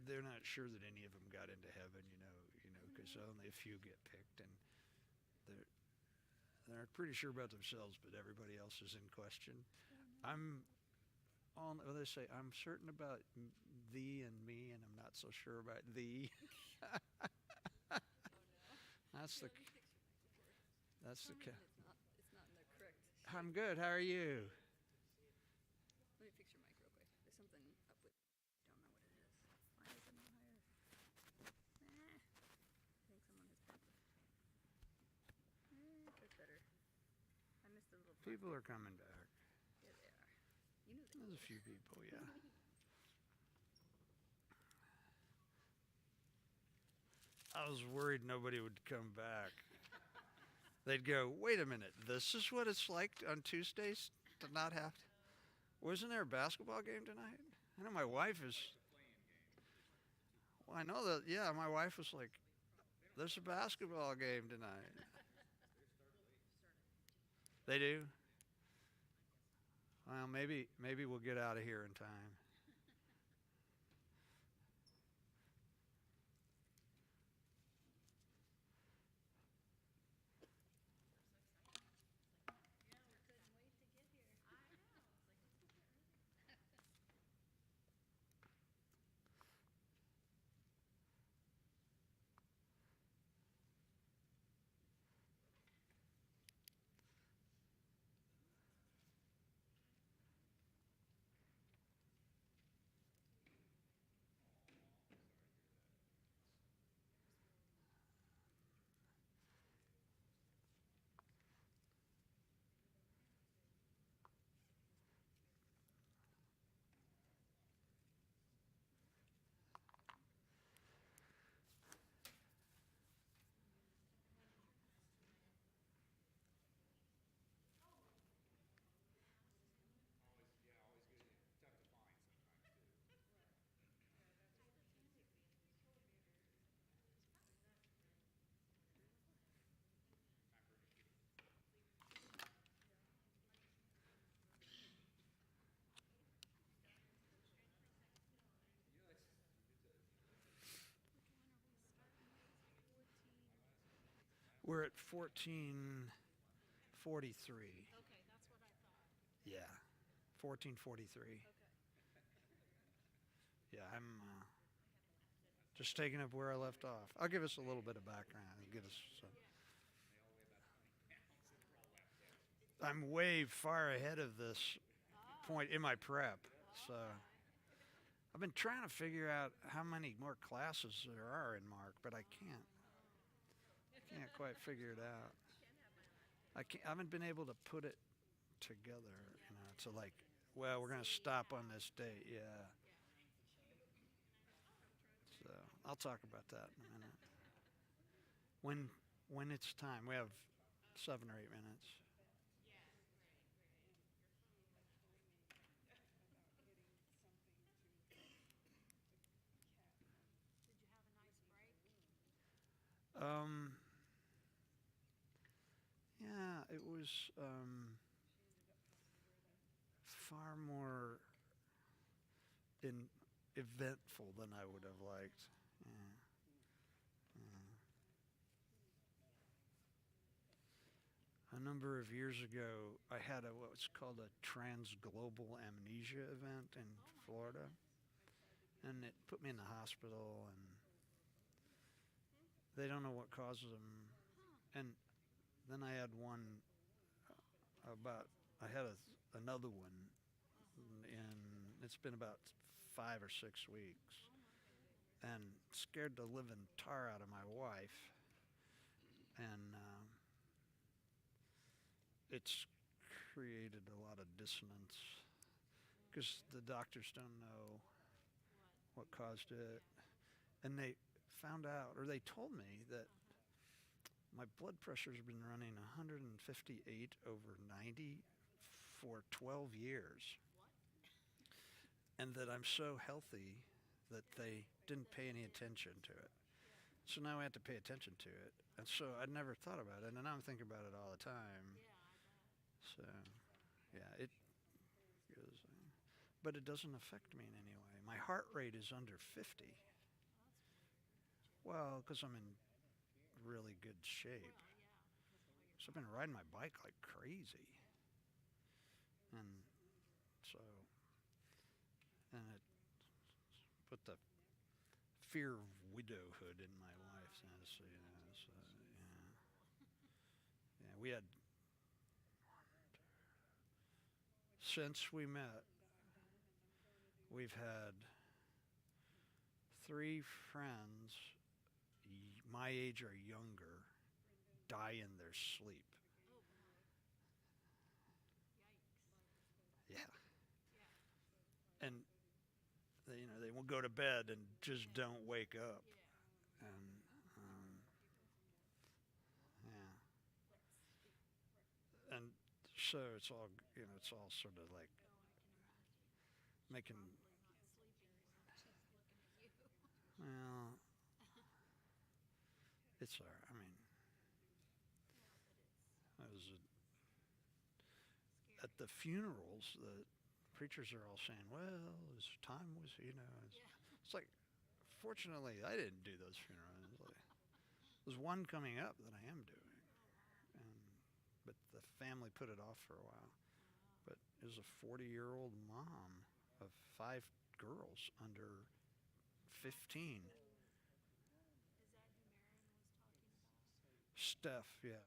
they're not sure that any of them got into heaven, because only a few get picked, and they're they're pretty sure about themselves, but everybody else is in question. I'm well, they say I'm certain about thee and me, and I'm not so sure about thee. That's the that's the. It's not in the correct I'm shape. good. How are you? Let me fix your mic real quick. There's something up with. Don't know what it is. Why is it not higher? I think someone has been. That's better. I missed the little. People are coming back. Yeah, they are. You knew they There's a would. few people, yeah. I was worried nobody would come back. They'd go, wait a minute, this is what it's like on Tuesdays to not have. Wasn't there a basketball game tonight? I know my wife is. Well, I know that. Yeah, my wife was like, "There's a basketball game tonight." They do. Well, maybe we'll get out of here in time. We're at 1443. Okay, that's what I thought. Yeah, 1443. Okay. Yeah, I'm just taking up where I left off. I'll give us a little bit of background. I'll give us some. I'm way far ahead of this point in my prep, so I've been trying to figure out how many more classes there are in Mark, but I can't quite figure it out. I haven't been able to put it together, to like, well, we're gonna stop on this date, yeah. So I'll talk about that in a minute. When when it's time, we have 7 or 8 minutes. Did you have a nice break? Um, yeah, it was far more in eventful than I would have liked. Yeah. Yeah. A number of years ago, I had what's called a transglobal amnesia event in Florida, and it put me in the hospital, and they don't know what causes them. And then I had one about I had another one, and it's been about 5 or 6 weeks, and scared the living tar out of my wife, and it's created a lot of dissonance because the doctors don't know what caused it, and they found out, or they told me that my blood pressure's been running 158 over 90 for 12 years, and that I'm so healthy that they didn't pay any attention to it. So now I have to pay attention to it. And so I'd never thought about it, and now I'm thinking about it all the time. So, yeah, it goes. But it doesn't affect me in any way. My heart rate is under 50. Well, because I'm in really good shape. Well, yeah. That's why you're So I've been riding my bike like crazy. And so, and it put the fear of widowhood in my life. So, yeah, we had, since we met, we've had 3 friends my age or younger die in their sleep. Oh, yikes. Yeah. Yeah. And they won't go to bed and just Yeah. don't wake up. Yeah. And yeah. And so it's all it's all sort of like Oh, I can imagine. making Probably not sleeping just looking at you. well it's all right. I mean, Yeah, I was but at it's the scary. funerals. The preachers are all saying, "Well, his time was," Yeah. it's like, fortunately, I didn't do those funerals. Like, there's one coming up that I am doing, Oh, wow. and but the family put it off for a while. Wow. But it was a 40-year-old mom of 5 girls under 15. Is that who Marin was talking about? Steph, yeah.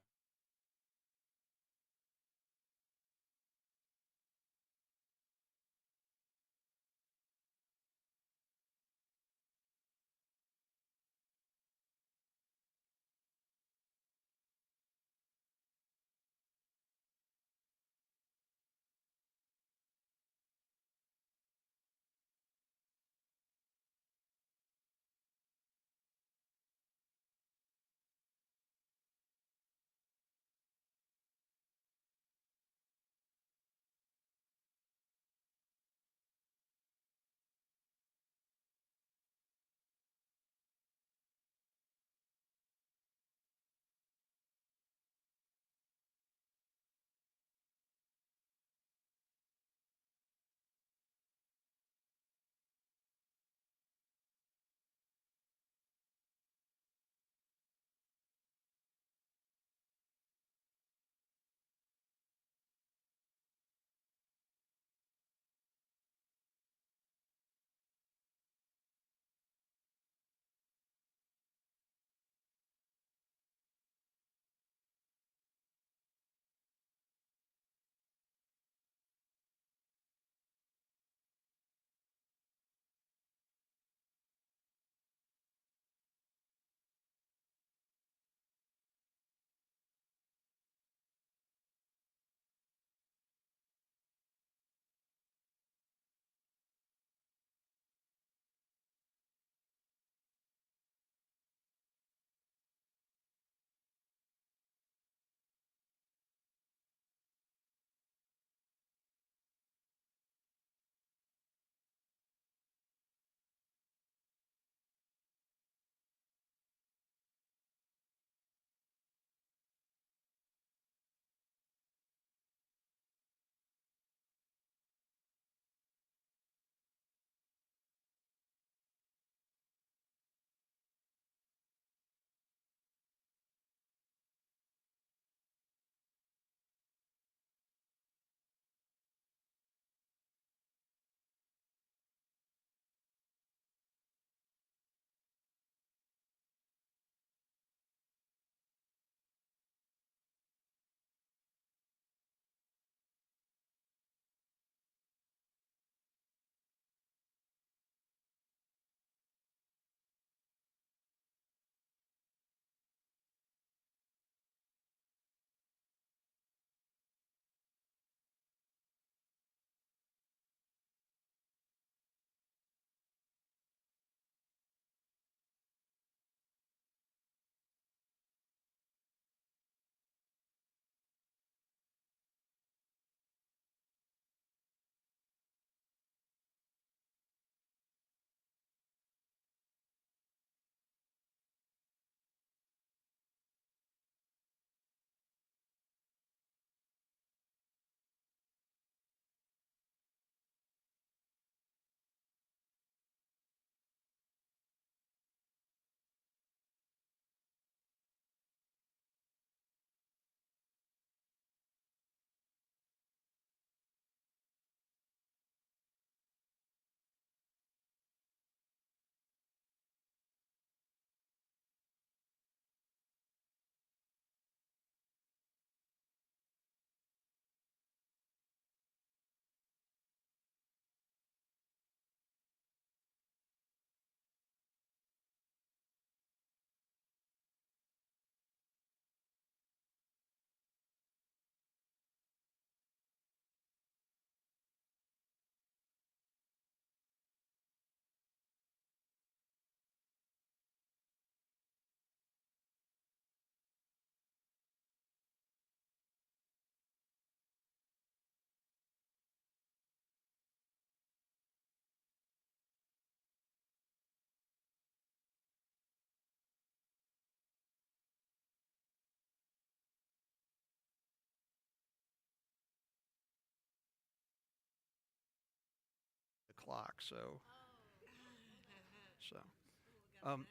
o'clock.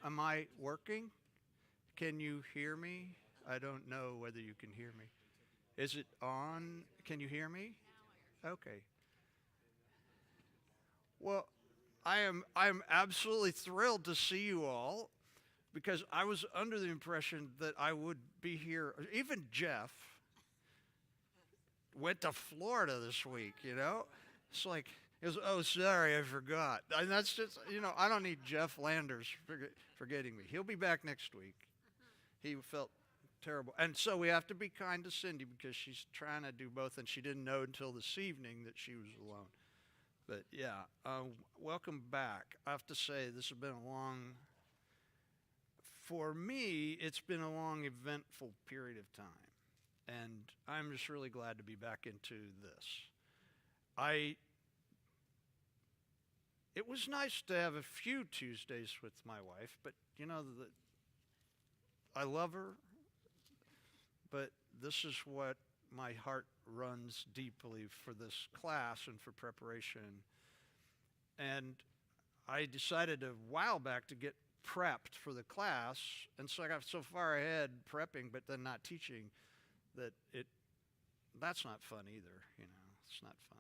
Am I working? Can you hear me? I don't know whether you can hear me. Is it on? Can you hear me? Okay. Well, I am absolutely thrilled to see you all because I was under the impression that I would be here. Even Jeff went to Florida this week, you know? It's like, it was, oh, sorry, I forgot. And that's just, I don't need Jeff Landers forgetting me. He'll be back next week. He felt terrible. And so we have to be kind to Cindy because she's trying to do both, and she didn't know until this evening that she was alone. But yeah, welcome back. I have to say, this has been for me, it's been a long, eventful period of time. And I'm just really glad to be back into this. It was nice to have a few Tuesdays with my wife, but I love her, but this is what my heart runs deeply for this class and for preparation. And I decided a while back to get prepped for the class, and so I got so far ahead prepping but then not teaching that that's not fun either, it's not fun.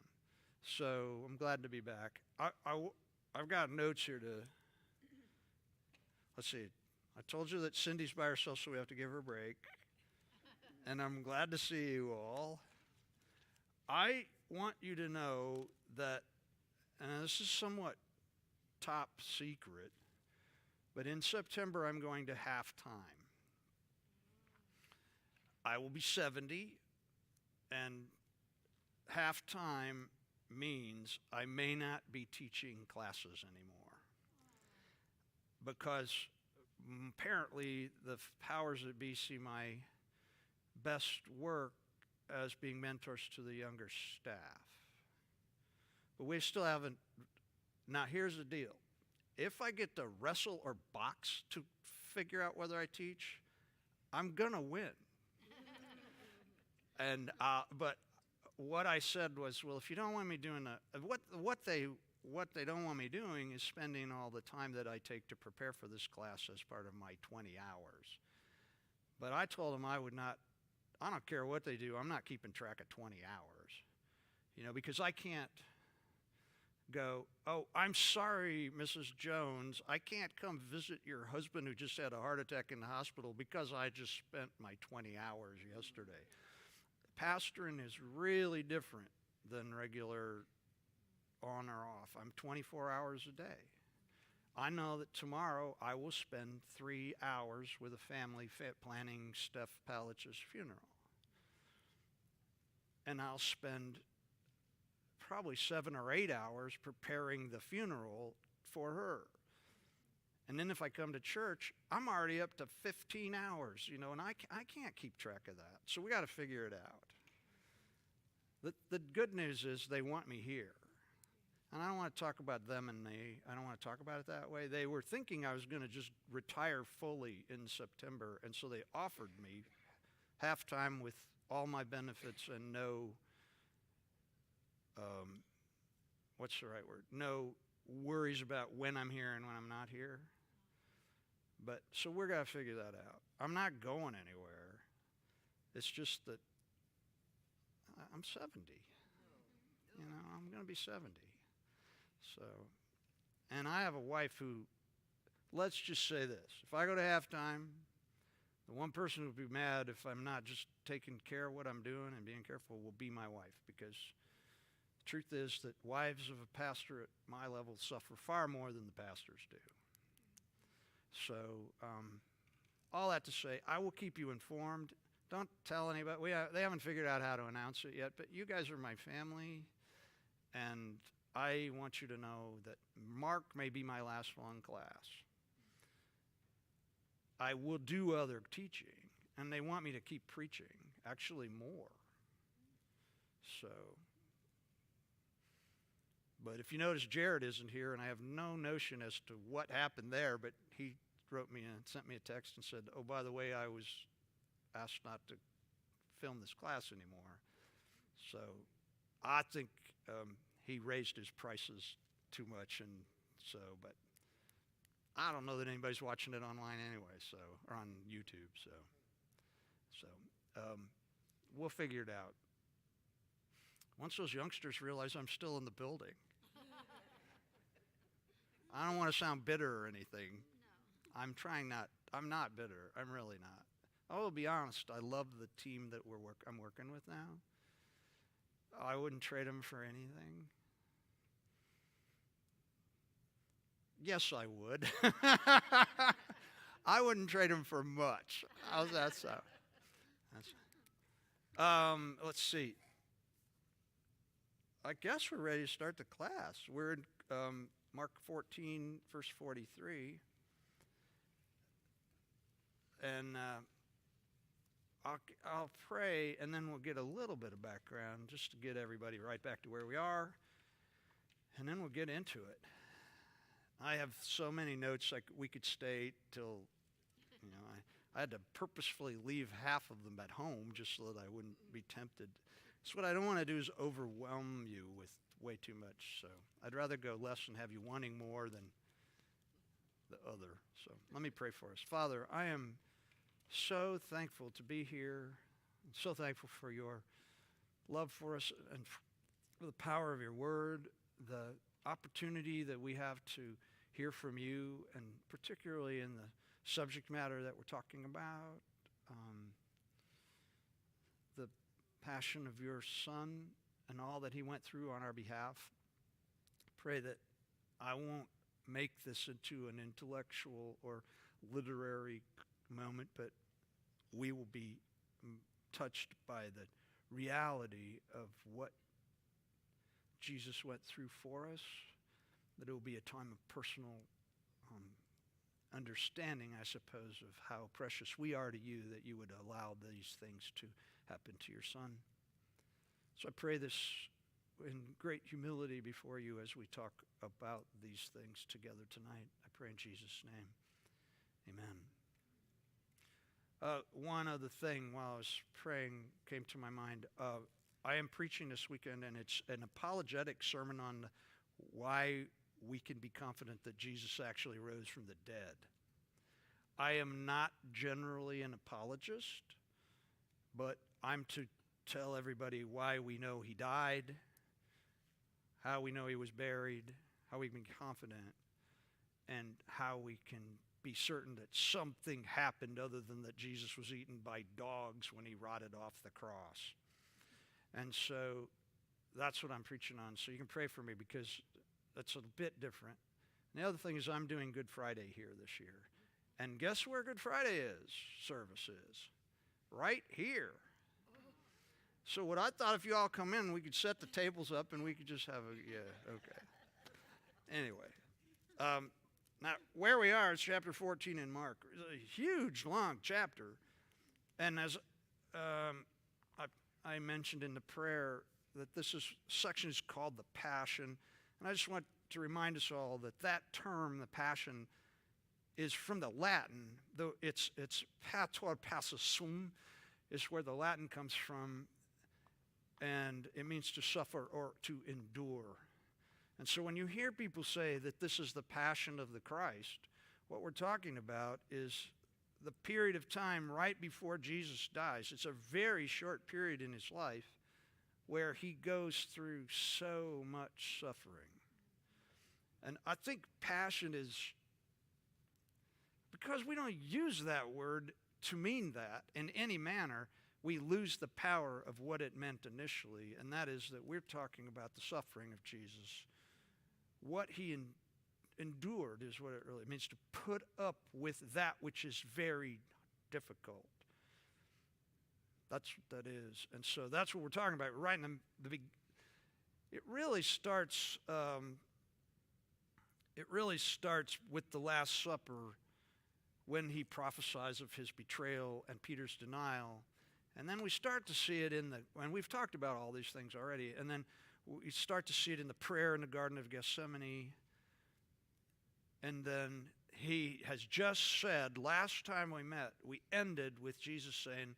So I'm glad to be back. I've got notes here let's see, I told you that Cindy's by herself, so we have to give her a break. And I'm glad to see you all. I want you to know that, and this is somewhat top secret, but in September I'm going to halftime. I will be 70, and halftime means I may not be teaching classes anymore because apparently the powers that be see my best work as being mentors to the younger staff. But we still haven't. Now here's the deal. If I get to wrestle or box to figure out whether I teach, I'm gonna win. And but what I said was, well, if you don't want me doing what they don't want me doing is spending all the time that I take to prepare for this class as part of my 20 hours. But I told them I don't care what they do, I'm not keeping track of 20 hours. Because I can't go, oh, I'm sorry, Mrs. Jones, I can't come visit your husband who just had a heart attack in the hospital because I just spent my 20 hours yesterday. Pastoring is really different than regular on or off. I'm 24 hours a day. I know that tomorrow I will spend 3 hours with a family planning Steph Palich's funeral. And I'll spend probably 7 or 8 hours preparing the funeral for her. And then if I come to church, I'm already up to 15 hours, and I can't keep track of that. So we got to figure it out. The good news is they want me here. And I don't want to talk about them and me. I don't want to talk about it that way. They were thinking I was going to just retire fully in September, and so they offered me halftime with all my benefits and no, what's the right word? No worries about when I'm here and when I'm not here. But so we're going to figure that out. I'm not going anywhere. It's just that I'm 70. I'm going to be 70. So, and I have a wife who, let's just say this. If I go to halftime, the one person who would be mad if I'm not just taking care of what I'm doing and being careful will be my wife, because the truth is that wives of a pastor at my level suffer far more than the pastors do. So, all that to say, I will keep you informed. Don't tell anybody. They haven't figured out how to announce it yet, but you guys are my family, and I want you to know that Mark may be my last one class. I will do other teaching, and they want me to keep preaching, actually more. So, but if you notice, Jared isn't here, and I have no notion as to what happened there, but he wrote me and sent me a text and said, oh, by the way, I was asked not to film this class anymore. So I think he raised his prices too much, and so, but I don't know that anybody's watching it online anyway, so, or on YouTube, so we'll figure it out. Once those youngsters realize I'm still in the building. I don't want to sound bitter or anything. No. I'm not bitter. I'm really not. I will be honest, I love the team that I'm working with now. I wouldn't trade them for anything. Yes, I would. I wouldn't trade them for much. How's that sound? Let's see. I guess we're ready to start the class. We're in Mark 14, verse 43. And I'll pray, and then we'll get a little bit of background just to get everybody right back to where we are. And then we'll get into it. I have so many notes we could stay till, I had to purposefully leave half of them at home just so that I wouldn't be tempted. So what I don't want to do is overwhelm you with way too much. So I'd rather go less and have you wanting more than the other. So let me pray for us. Father, I am so thankful to be here. I'm so thankful for your love for us and for the power of your word, the opportunity that we have to hear from you, and particularly in the subject matter that we're talking about, the passion of your Son and all that he went through on our behalf. Pray that I won't make this into an intellectual or literary moment, but we will be touched by the reality of what Jesus went through for us, that it will be a time of personal understanding, I suppose, of how precious we are to you, that you would allow these things to happen to your Son. So I pray this in great humility before you as we talk about these things together tonight. I pray in Jesus' name. Amen. One other thing while I was praying came to my mind. I am preaching this weekend, and it's an apologetic sermon on why we can be confident that Jesus actually rose from the dead. I am not generally an apologist, but I'm to tell everybody why we know he died, how we know he was buried, how we can be confident, and how we can be certain that something happened other than that Jesus was eaten by dogs when he rotted off the cross. And so that's what I'm preaching on. So you can pray for me because that's a bit different. And the other thing is I'm doing Good Friday here this year. And guess where Good Friday service is? Right here. So what I thought, if you all come in, we could set the tables up and we could just have okay. Anyway. Now, where we are is chapter 14 in Mark. It's a huge, long chapter. And as I mentioned in the prayer, that section is called the Passion. And I just want to remind us all that term, the Passion, is from the Latin, though it's pator passusum, is where the Latin comes from, and it means to suffer or to endure. And so when you hear people say that this is the passion of the Christ, what we're talking about is the period of time right before Jesus dies. It's a very short period in his life where he goes through so much suffering. And I think passion is, because we don't use that word to mean that in any manner, we lose the power of what it meant initially, and that is that we're talking about the suffering of Jesus. What he endured is what it really means, to put up with that which is very difficult. That's what that is. And so that's what we're talking about right in the big. It really starts with the Last Supper, when he prophesies of his betrayal and Peter's denial. And then we start to see it and we've talked about all these things already, and then we start to see it in the prayer in the Garden of Gethsemane. And then he has just said, last time we met, we ended with Jesus saying,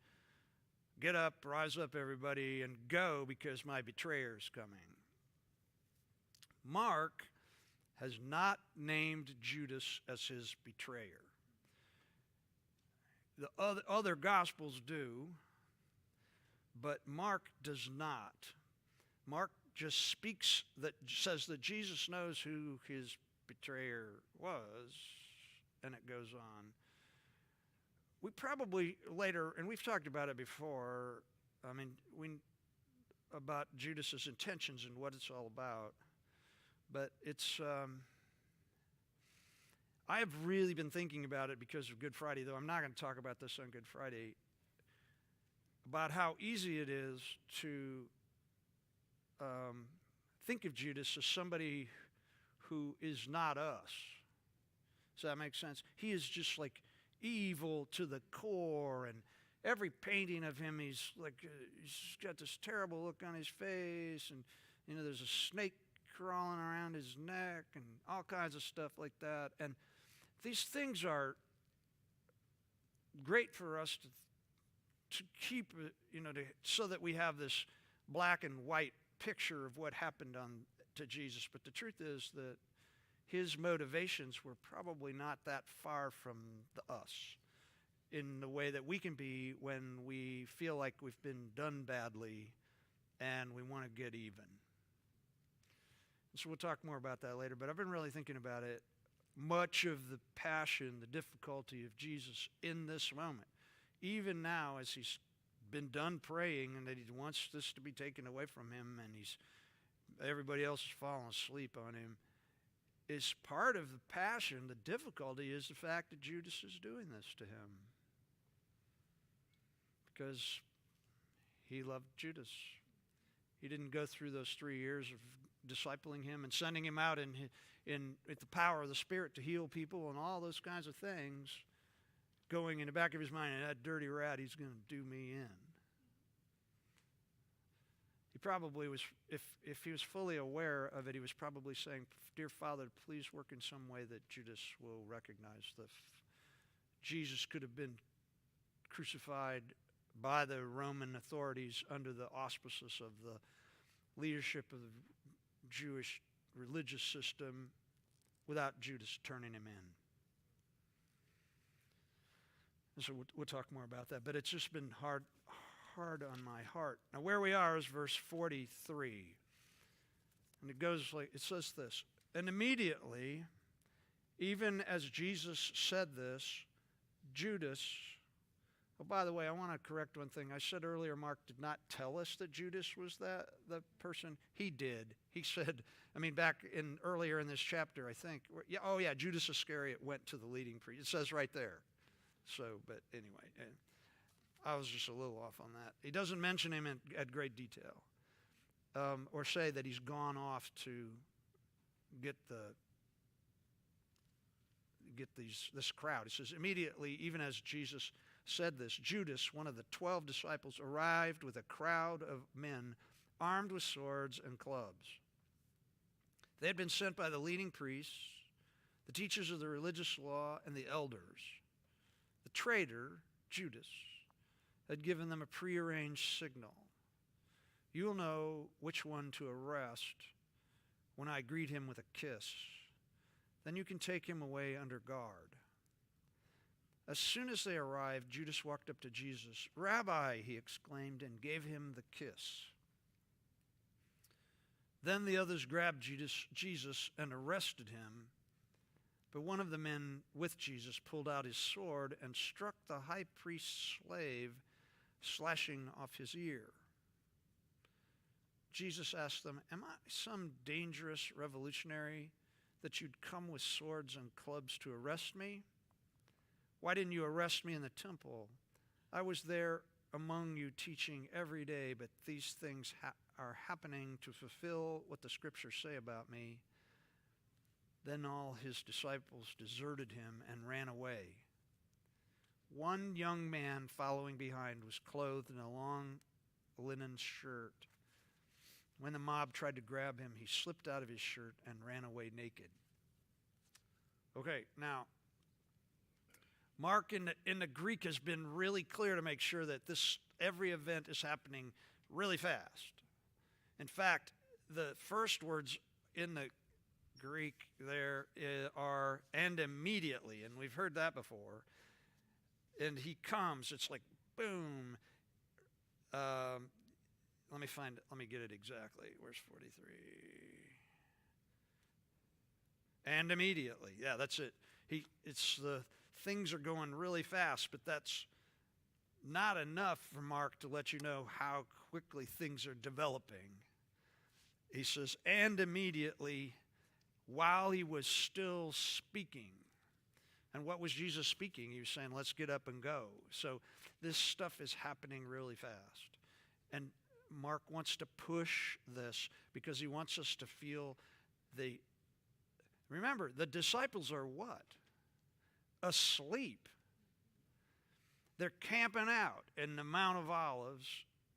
"Get up, rise up, everybody, and go, because my betrayer is coming." Mark has not named Judas as his betrayer. The other Gospels do, but Mark does not. Mark just says that Jesus knows who his betrayer was, and it goes on. We probably later, and we've talked about it before, about Judas's intentions and what it's all about. But it's, I have really been thinking about it because of Good Friday, though I'm not going to talk about this on Good Friday, about how easy it is to think of Judas as somebody who is not us. Does that make sense? He is just like evil to the core, and every painting of him, he's got this terrible look on his face, and there's a snake crawling around his neck, and all kinds of stuff like that. And these things are great for us to keep, so that we have this black and white picture of what happened to Jesus. But the truth is that his motivations were probably not that far from us in the way that we can be when we feel like we've been done badly and we want to get even. And so we'll talk more about that later, but I've been really thinking about it. Much of the passion, the difficulty of Jesus in this moment, even now as he's been done praying and that he wants this to be taken away from him, and everybody else is falling asleep on him, is part of the passion. The difficulty is the fact that Judas is doing this to him because he loved Judas. He didn't go through those 3 years of discipling him and sending him out with the power of the Spirit to heal people and all those kinds of things, going in the back of his mind, that dirty rat, he's going to do me in. He probably was, if he was fully aware of it, he was probably saying, "Dear Father, please work in some way that Judas will recognize that Jesus could have been crucified by the Roman authorities under the auspices of the leadership of the Jewish religious system without Judas turning him in." And so we'll talk more about that. But it's just been hard on my heart. Now where we are is verse 43. And it says this: "And immediately, even as Jesus said this, Judas..." Oh, by the way, I want to correct one thing. I said earlier Mark did not tell us that Judas was the person. He did. He said, back earlier in this chapter, I think. Judas Iscariot went to the leading priest. It says right there. So, but anyway, I was just a little off on that. He doesn't mention him at great detail, or say that he's gone off to get this crowd. It says, "Immediately, even as Jesus said this, Judas, one of the 12 disciples, arrived with a crowd of men armed with swords and clubs. They had been sent by the leading priests, the teachers of the religious law, and the elders. The traitor, Judas, had given them a prearranged signal. You'll know which one to arrest when I greet him with a kiss. Then you can take him away under guard." As soon as they arrived, Judas walked up to Jesus. "Rabbi," he exclaimed, and gave him the kiss. Then the others grabbed Jesus and arrested him. But one of the men with Jesus pulled out his sword and struck the high priest's slave, slashing off his ear. Jesus asked them, "Am I some dangerous revolutionary that you'd come with swords and clubs to arrest me? Why didn't you arrest me in the temple? I was there among you teaching every day, but these things are happening to fulfill what the scriptures say about me." Then all his disciples deserted him and ran away. One young man following behind was clothed in a long linen shirt. When the mob tried to grab him, he slipped out of his shirt and ran away naked. Okay, now, Mark in the Greek has been really clear to make sure that every event is happening really fast. In fact, the first words in the Greek there are and immediately, and we've heard that before. And he comes, it's like boom. Let me get it exactly. Where's 43? And immediately. Yeah, that's it. It's the things are going really fast, but that's not enough for Mark to let you know how quickly things are developing. He says, and immediately, while he was still speaking. And what was Jesus speaking? He was saying, let's get up and go. So this stuff is happening really fast. And Mark wants to push this because he wants us to feel remember, the disciples are what? Asleep. They're camping out in the Mount of Olives,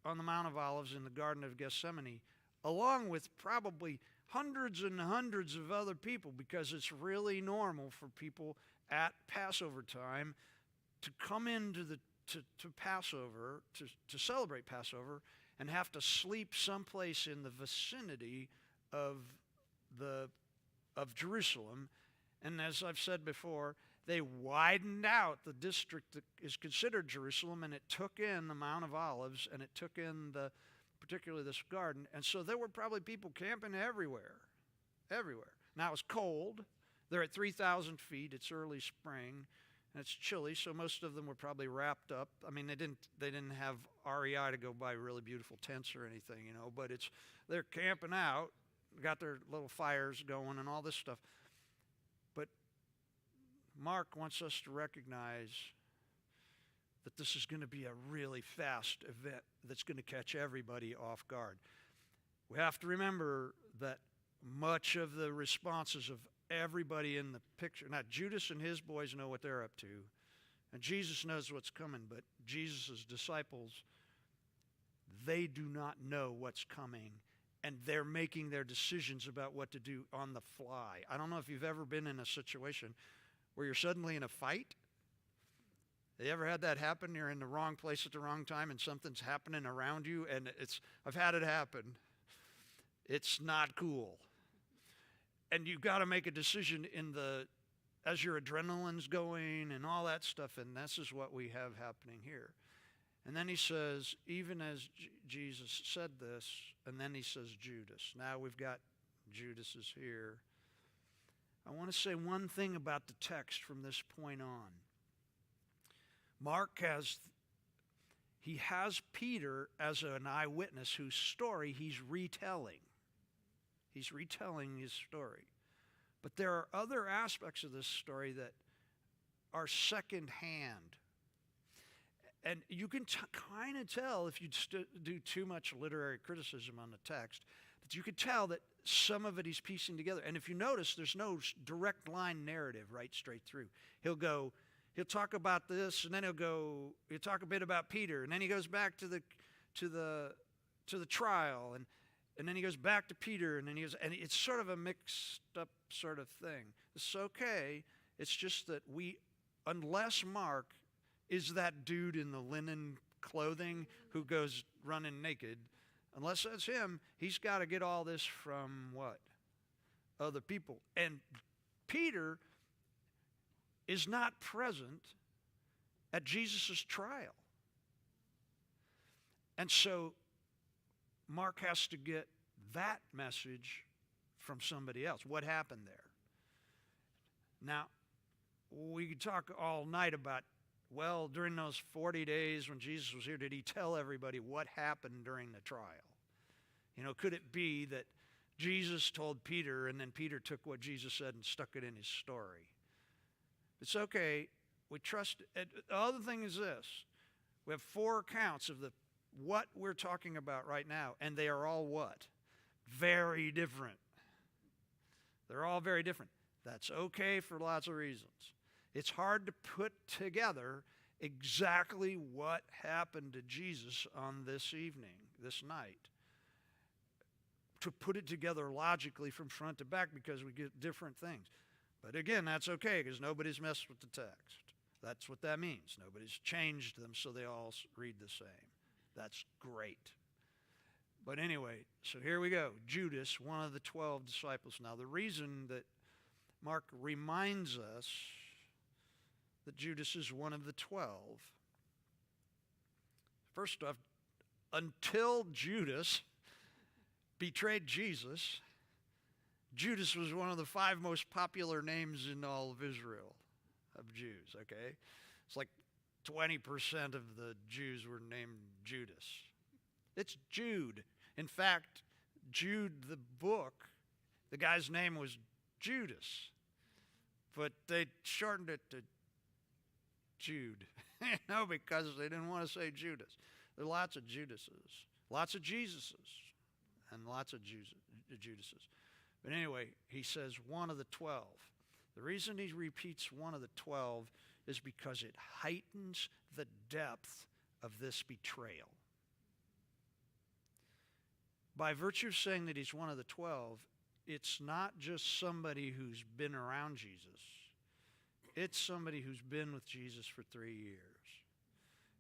on the Mount of Olives in the Garden of Gethsemane, along with probably hundreds and hundreds of other people, because it's really normal for people at Passover time to come into to Passover, to celebrate Passover, and have to sleep someplace in the vicinity of Jerusalem. And as I've said before, they widened out the district that is considered Jerusalem, and it took in the Mount of Olives, and it took in particularly this garden. And so there were probably people camping everywhere. Now it's cold. They're at 3,000 feet. It's early spring, and it's chilly, so most of them were probably wrapped up. I mean, they didn't have REI to go buy really beautiful tents or anything, but they're camping out, got their little fires going and all this stuff. But Mark wants us to recognize that this is going to be a really fast event that's going to catch everybody off guard. We have to remember that much of the responses of everybody in the picture, now Judas and his boys know what they're up to, and Jesus knows what's coming, but Jesus' disciples, they do not know what's coming, and they're making their decisions about what to do on the fly. I don't know if you've ever been in a situation where you're suddenly in a fight. Have you ever had that happen? You're in the wrong place at the wrong time and something's happening around you, and I've had it happen. It's not cool. And you've got to make a decision as your adrenaline's going and all that stuff, and this is what we have happening here. And then he says, even as Jesus said this, and then he says Judas. Now we've got Judas is here. I want to say one thing about the text from this point on. Mark has Peter as an eyewitness whose story he's retelling. He's retelling his story. But there are other aspects of this story that are secondhand. And you can kind of tell, if you do too much literary criticism on the text, that you could tell that some of it he's piecing together. And if you notice, there's no direct line narrative right straight through. He'll talk about this, and then he'll talk a bit about Peter, and then he goes back to the trial, and then he goes back to Peter, and and it's sort of a mixed up sort of thing. It's okay. It's just that unless Mark is that dude in the linen clothing who goes running naked, unless that's him, he's got to get all this from what? Other people. And Peter is not present at Jesus' trial. And so Mark has to get that message from somebody else. What happened there? Now, we could talk all night about, well, during those 40 days when Jesus was here, did he tell everybody what happened during the trial? Could it be that Jesus told Peter, and then Peter took what Jesus said and stuck it in his story? It's okay. We trust it. The other thing is this. We have 4 accounts of what we're talking about right now, and they are all what? Very different. They're all very different. That's okay for lots of reasons. It's hard to put together exactly what happened to Jesus on this evening, this night. To put it together logically from front to back, because we get different things. But again, that's okay, because nobody's messed with the text. That's what that means. Nobody's changed them so they all read the same. That's great. But anyway, so here we go. Judas, one of the 12 disciples. Now, the reason that Mark reminds us that Judas is one of the 12, first off, until Judas betrayed Jesus, Judas was one of the 5 most popular names in all of Israel of Jews, okay? It's like 20% of the Jews were named Judas. It's Jude. In fact, Jude, the book, the guy's name was Judas. But they shortened it to Jude, because they didn't want to say Judas. There are lots of Judases, lots of Jesuses, and lots of Judases. But anyway, he says one of the 12. The reason he repeats one of the 12 is because it heightens the depth of this betrayal. By virtue of saying that he's one of the 12, it's not just somebody who's been around Jesus. It's somebody who's been with Jesus for 3 years.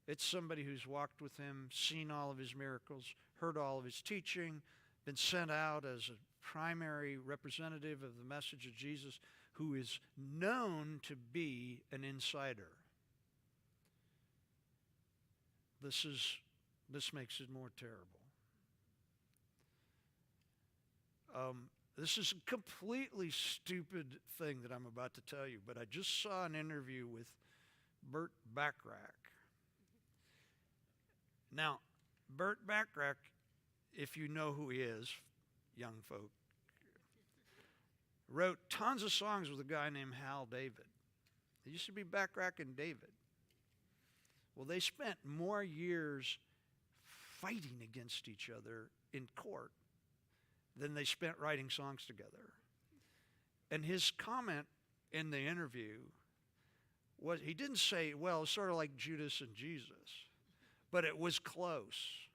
It's somebody who's walked with him, seen all of his miracles, heard all of his teaching, been sent out as a primary representative of the message of Jesus, who is known to be an insider. This makes it more terrible. This is a completely stupid thing that I'm about to tell you, but I just saw an interview with Burt Bacharach. Now, Burt Bacharach, if you know who he is, young folk, wrote tons of songs with a guy named Hal David. It used to be Bacharach and David. Well, they spent more years fighting against each other in court than they spent writing songs together. And his comment in the interview was, he didn't say, well, it's sort of like Judas and Jesus, but it was close.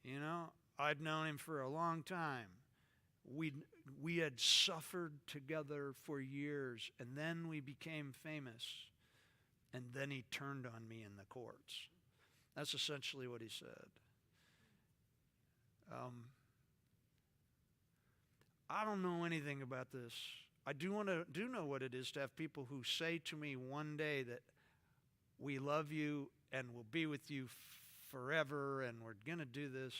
You know, I'd known him for a long time. We had suffered together for years, and then we became famous, and then he turned on me in the courts. That's essentially what he said. I don't know anything about this. I do know what it is to have people who say to me one day that we love you and will be with you forever and we're going to do this,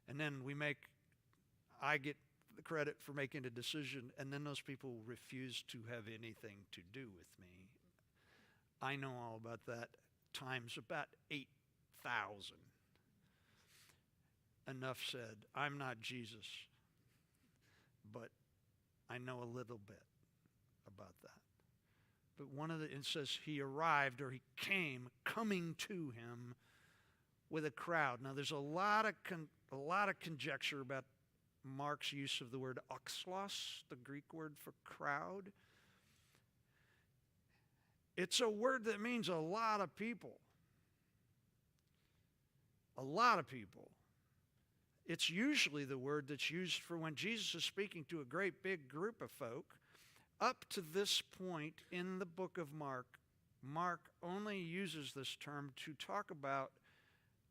and then I get the credit for making a decision, and then those people refuse to have anything to do with me. I know all about that, times about 8,000. Enough said. I'm not Jesus, but I know a little bit about that. But it says he arrived, or he came, coming to him with a crowd. Now there's a lot of conjecture about Mark's use of the word oxlos, the Greek word for crowd. It's a word that means a lot of people. A lot of people. It's usually the word that's used for when Jesus is speaking to a great big group of folk. Up to this point in the book of Mark, Mark only uses this term to talk about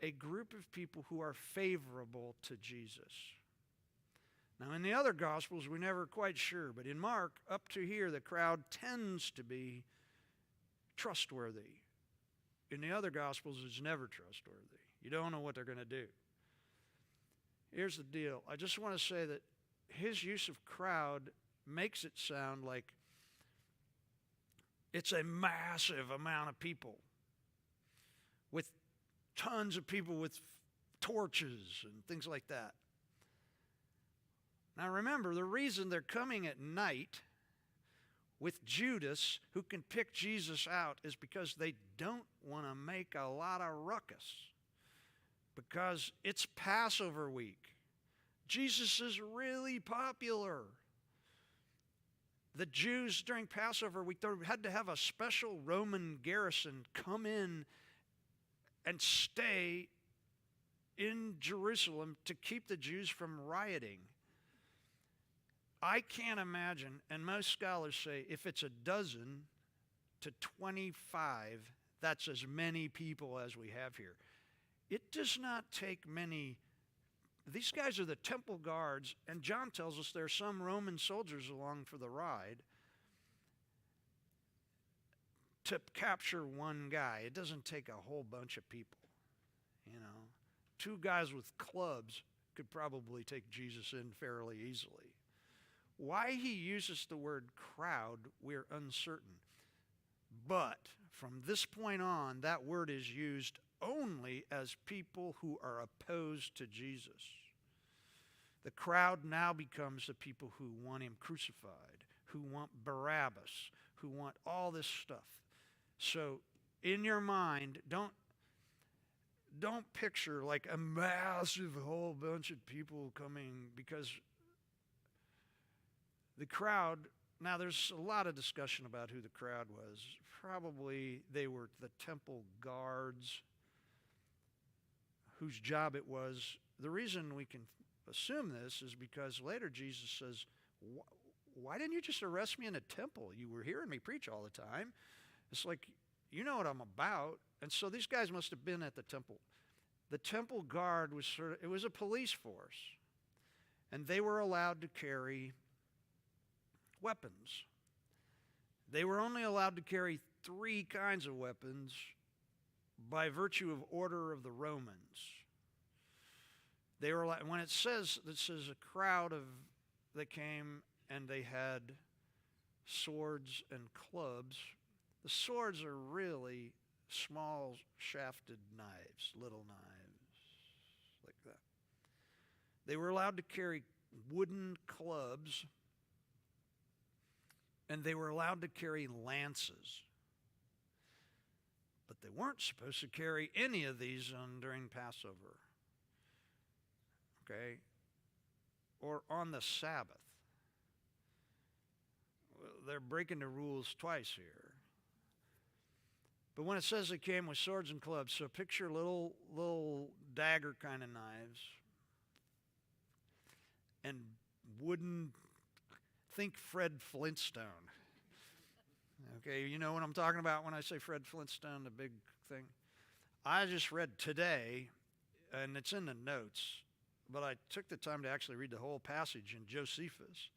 a group of people who are favorable to Jesus. Now, in the other Gospels, we're never quite sure, but in Mark, up to here, the crowd tends to be trustworthy. In the other Gospels, it's never trustworthy. You don't know what they're going to do. Here's the deal. I just want to say that his use of crowd makes it sound like it's a massive amount of people with tons of people with torches and things like that. Now remember, the reason they're coming at night with Judas, who can pick Jesus out, is because they don't want to make a lot of ruckus. Because it's Passover week. Jesus is really popular. The Jews during Passover week, they had to have a special Roman garrison come in and stay in Jerusalem to keep the Jews from rioting. I can't imagine, and most scholars say if it's 12 to 25, that's as many people as we have here. It does not take many these guys are the temple guards, and John tells us there are some Roman soldiers along for the ride to capture one guy. It doesn't take a whole bunch of people, you know. Two guys with clubs could probably take Jesus in fairly easily. Why he uses the word crowd, we're uncertain. But from this point on, that word is used only as people who are opposed to Jesus. The crowd now becomes the people who want him crucified, who want Barabbas, who want all this stuff. So in your mind, don't picture like a massive whole bunch of people coming, because the crowd, now there's a lot of discussion about who the crowd was. Probably they were the temple guards whose job it was. The reason we can assume this is because later Jesus says, why didn't you just arrest me in a temple? You were hearing me preach all the time. It's like, you know what I'm about. And so these guys must have been at the temple. The temple guard was it was a police force. And they were allowed to carry weapons. They were only allowed to carry 3 kinds of weapons by virtue of order of the Romans. They were when it says a crowd that came and they had swords and clubs. The swords are really small shafted knives, little knives like that. They were allowed to carry wooden clubs, and they were allowed to carry lances. But they weren't supposed to carry any of these during Passover. Okay? Or on the Sabbath. Well, they're breaking the rules twice here. But when it says it came with swords and clubs, so picture little dagger kind of knives and wooden, think Fred Flintstone. Okay, you know what I'm talking about when I say Fred Flintstone, the big thing? I just read today, and it's in the notes, but I took the time to actually read the whole passage in Josephus.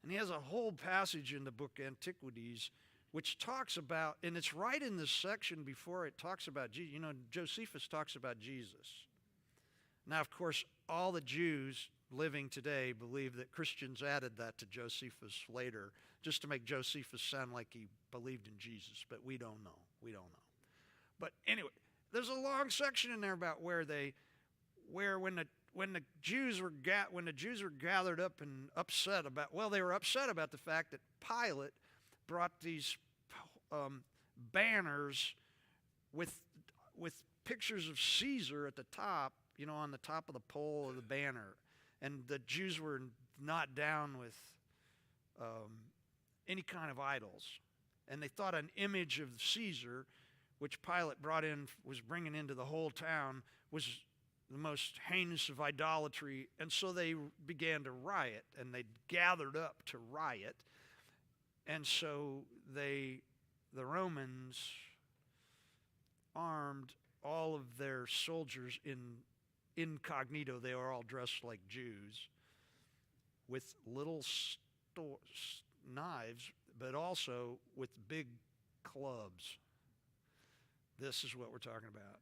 And he has a whole passage in the book Antiquities which talks about, and it's right in this section before it talks about Jesus. You know, Josephus talks about Jesus. Now, of course, all the Jews living today believe that Christians added that to Josephus later just to make Josephus sound like he believed in Jesus, but we don't know. We don't know. But anyway, there's a long section in there about where when the Jews were gathered up and upset about, well, they were upset about the fact that Pilate brought these banners with pictures of Caesar at the top, you know, on the top of the pole of the banner. And the Jews were not down with any kind of idols. And they thought an image of Caesar, which Pilate was bringing into the whole town, was the most heinous of idolatry. And so they began to riot, and they gathered up to riot. And so the Romans armed all of their soldiers incognito. They were all dressed like Jews with little knives, but also with big clubs. This is what we're talking about.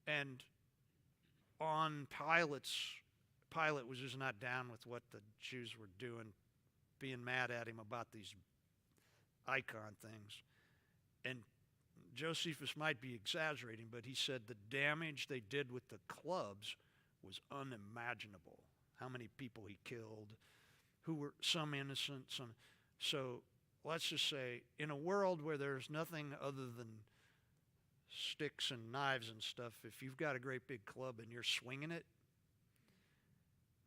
And on Pilate was just not down with what the Jews were doing, being mad at him about these icon things. And Josephus might be exaggerating, but he said the damage they did with the clubs was unimaginable. How many people he killed, who were some innocent, some. So let's just say, in a world where there's nothing other than sticks and knives and stuff, if you've got a great big club and you're swinging it.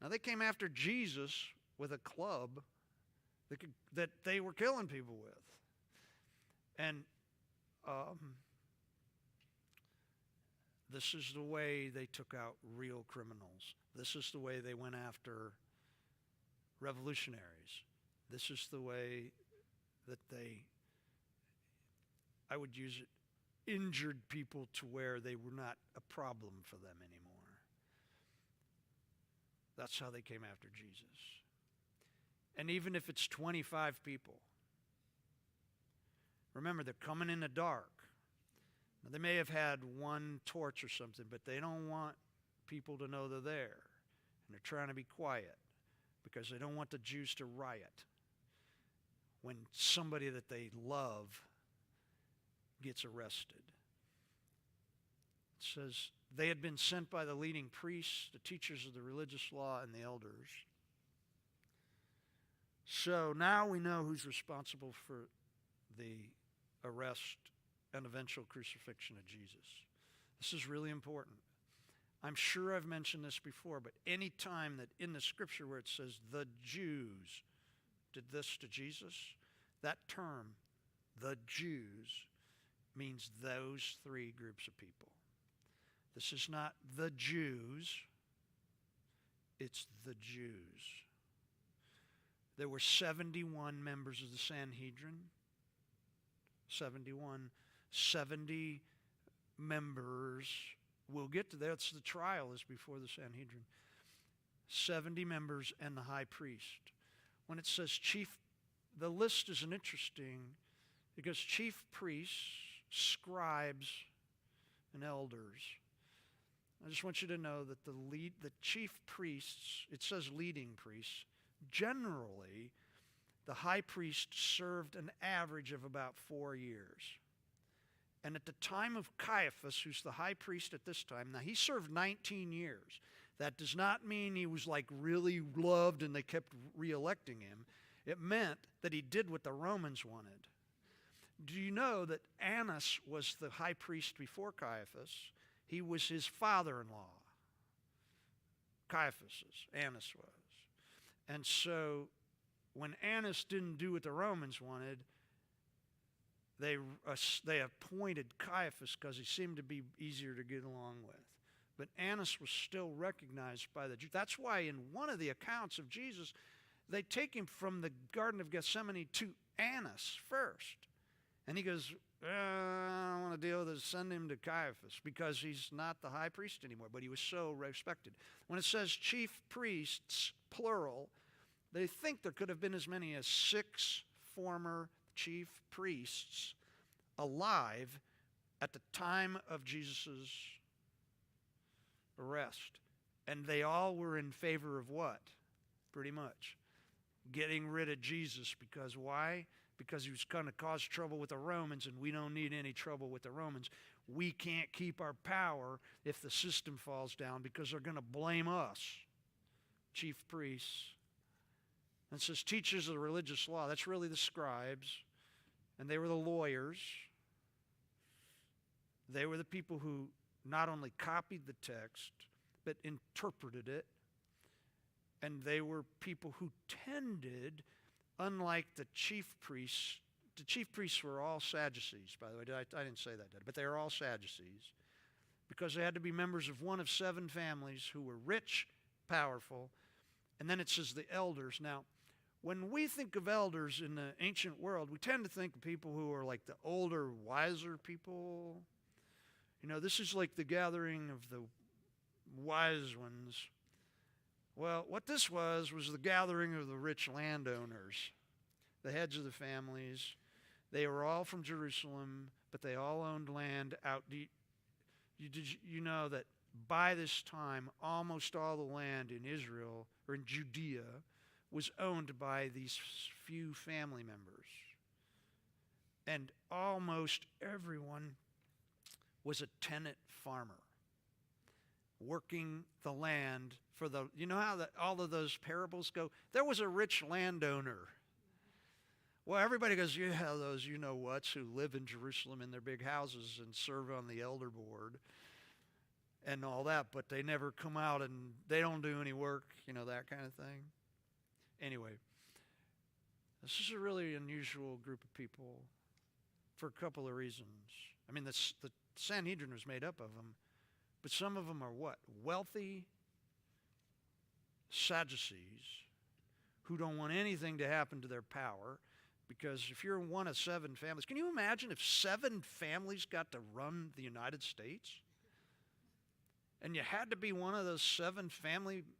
Now they came after Jesus with a club that they were killing people with. And this is the way they took out real criminals. This is the way they went after revolutionaries. This is the way that I would use it, injured people to where they were not a problem for them anymore. That's how they came after Jesus. And even if it's 25 people, remember, they're coming in the dark. Now, they may have had one torch or something, but they don't want people to know they're there. And they're trying to be quiet because they don't want the Jews to riot when somebody that they love gets arrested. It says, they had been sent by the leading priests, the teachers of the religious law, and the elders. So now we know who's responsible for the arrest and eventual crucifixion of Jesus. This is really important. I'm sure I've mentioned this before, but any time that in the scripture where it says the Jews did this to Jesus, that term, the Jews, means those three groups of people. This is not the Jews, it's the Jews. There were 71 members of the Sanhedrin. 71. 70 members. We'll get to that. It's the trial is before the Sanhedrin. 70 members and the high priest. When it says chief, the list isn't interesting because chief priests, scribes, and elders. I just want you to know that the chief priests, it says leading priests, generally, the high priest served an average of about 4 years. And at the time of Caiaphas, who's the high priest at this time, now he served 19 years. That does not mean he was like really loved and they kept re-electing him. It meant that he did what the Romans wanted. Do you know that Annas was the high priest before Caiaphas? He was his father-in-law. Caiaphas's, Annas was. And so when Annas didn't do what the Romans wanted, they appointed Caiaphas because he seemed to be easier to get along with. But Annas was still recognized by the Jews. That's why in one of the accounts of Jesus, they take him from the Garden of Gethsemane to Annas first. And he goes, I don't want to deal with this. Send him to Caiaphas because he's not the high priest anymore. But he was so respected. When it says chief priests, plural, they think there could have been as many as 6 former chief priests alive at the time of Jesus' arrest. And they all were in favor of what? Pretty much. Getting rid of Jesus. Because why? Because he was going to cause trouble with the Romans, and we don't need any trouble with the Romans. We can't keep our power if the system falls down because they're going to blame us. Chief priests. And it says teachers of the religious law. That's really the scribes. And they were the lawyers. They were the people who not only copied the text, but interpreted it. And they were people who tended, unlike the chief priests were all Sadducees, by the way. I didn't say that, did I? But they were all Sadducees because they had to be members of one of 7 families who were rich, powerful. And then it says the elders. Now, when we think of elders in the ancient world, we tend to think of people who are like the older, wiser people. You know, this is like the gathering of the wise ones. Well, what this was the gathering of the rich landowners, the heads of the families. They were all from Jerusalem, but they all owned land out. You know that by this time, almost all the land in Israel, or in Judea, was owned by these few family members. And almost everyone was a tenant farmer, working the land for the, you know how all of those parables go? There was a rich landowner. Well, everybody goes, yeah, those you-know-whats who live in Jerusalem in their big houses and serve on the elder board and all that, but they never come out and they don't do any work, that kind of thing. Anyway, this is a really unusual group of people for a couple of reasons. I mean, the Sanhedrin was made up of them, but some of them are what? Wealthy Sadducees who don't want anything to happen to their power, because if you're one of 7 families, can you imagine if 7 families got to run the United States? And you had to be one of those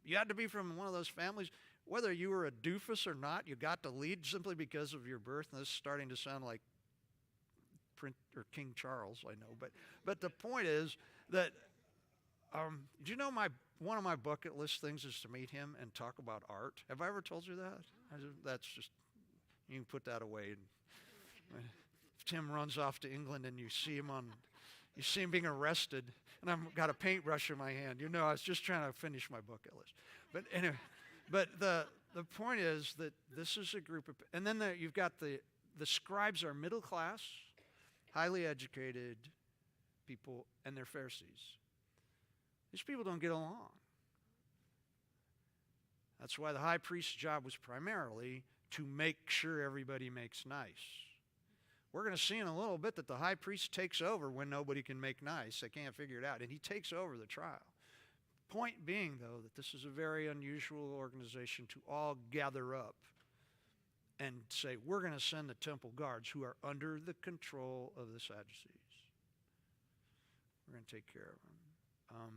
you had to be from one of those families, whether you were a doofus or not, you got to lead simply because of your birth. And this is starting to sound like King Charles, I know. But the point is that, do you know one of my bucket list things is to meet him and talk about art? Have I ever told you that? That's just, you can put that away. If Tim runs off to England and you see him being arrested, and I've got a paintbrush in my hand. I was just trying to finish my bucket list. But anyway, the point is that this is a group of, and then you've got the scribes are middle class, highly educated people, and they're Pharisees. These people don't get along. That's why the high priest's job was primarily to make sure everybody makes nice. We're going to see in a little bit that the high priest takes over when nobody can make nice. They can't figure it out. And he takes over the trial. Point being, though, that this is a very unusual organization to all gather up and say, we're going to send the temple guards who are under the control of the Sadducees. We're going to take care of them.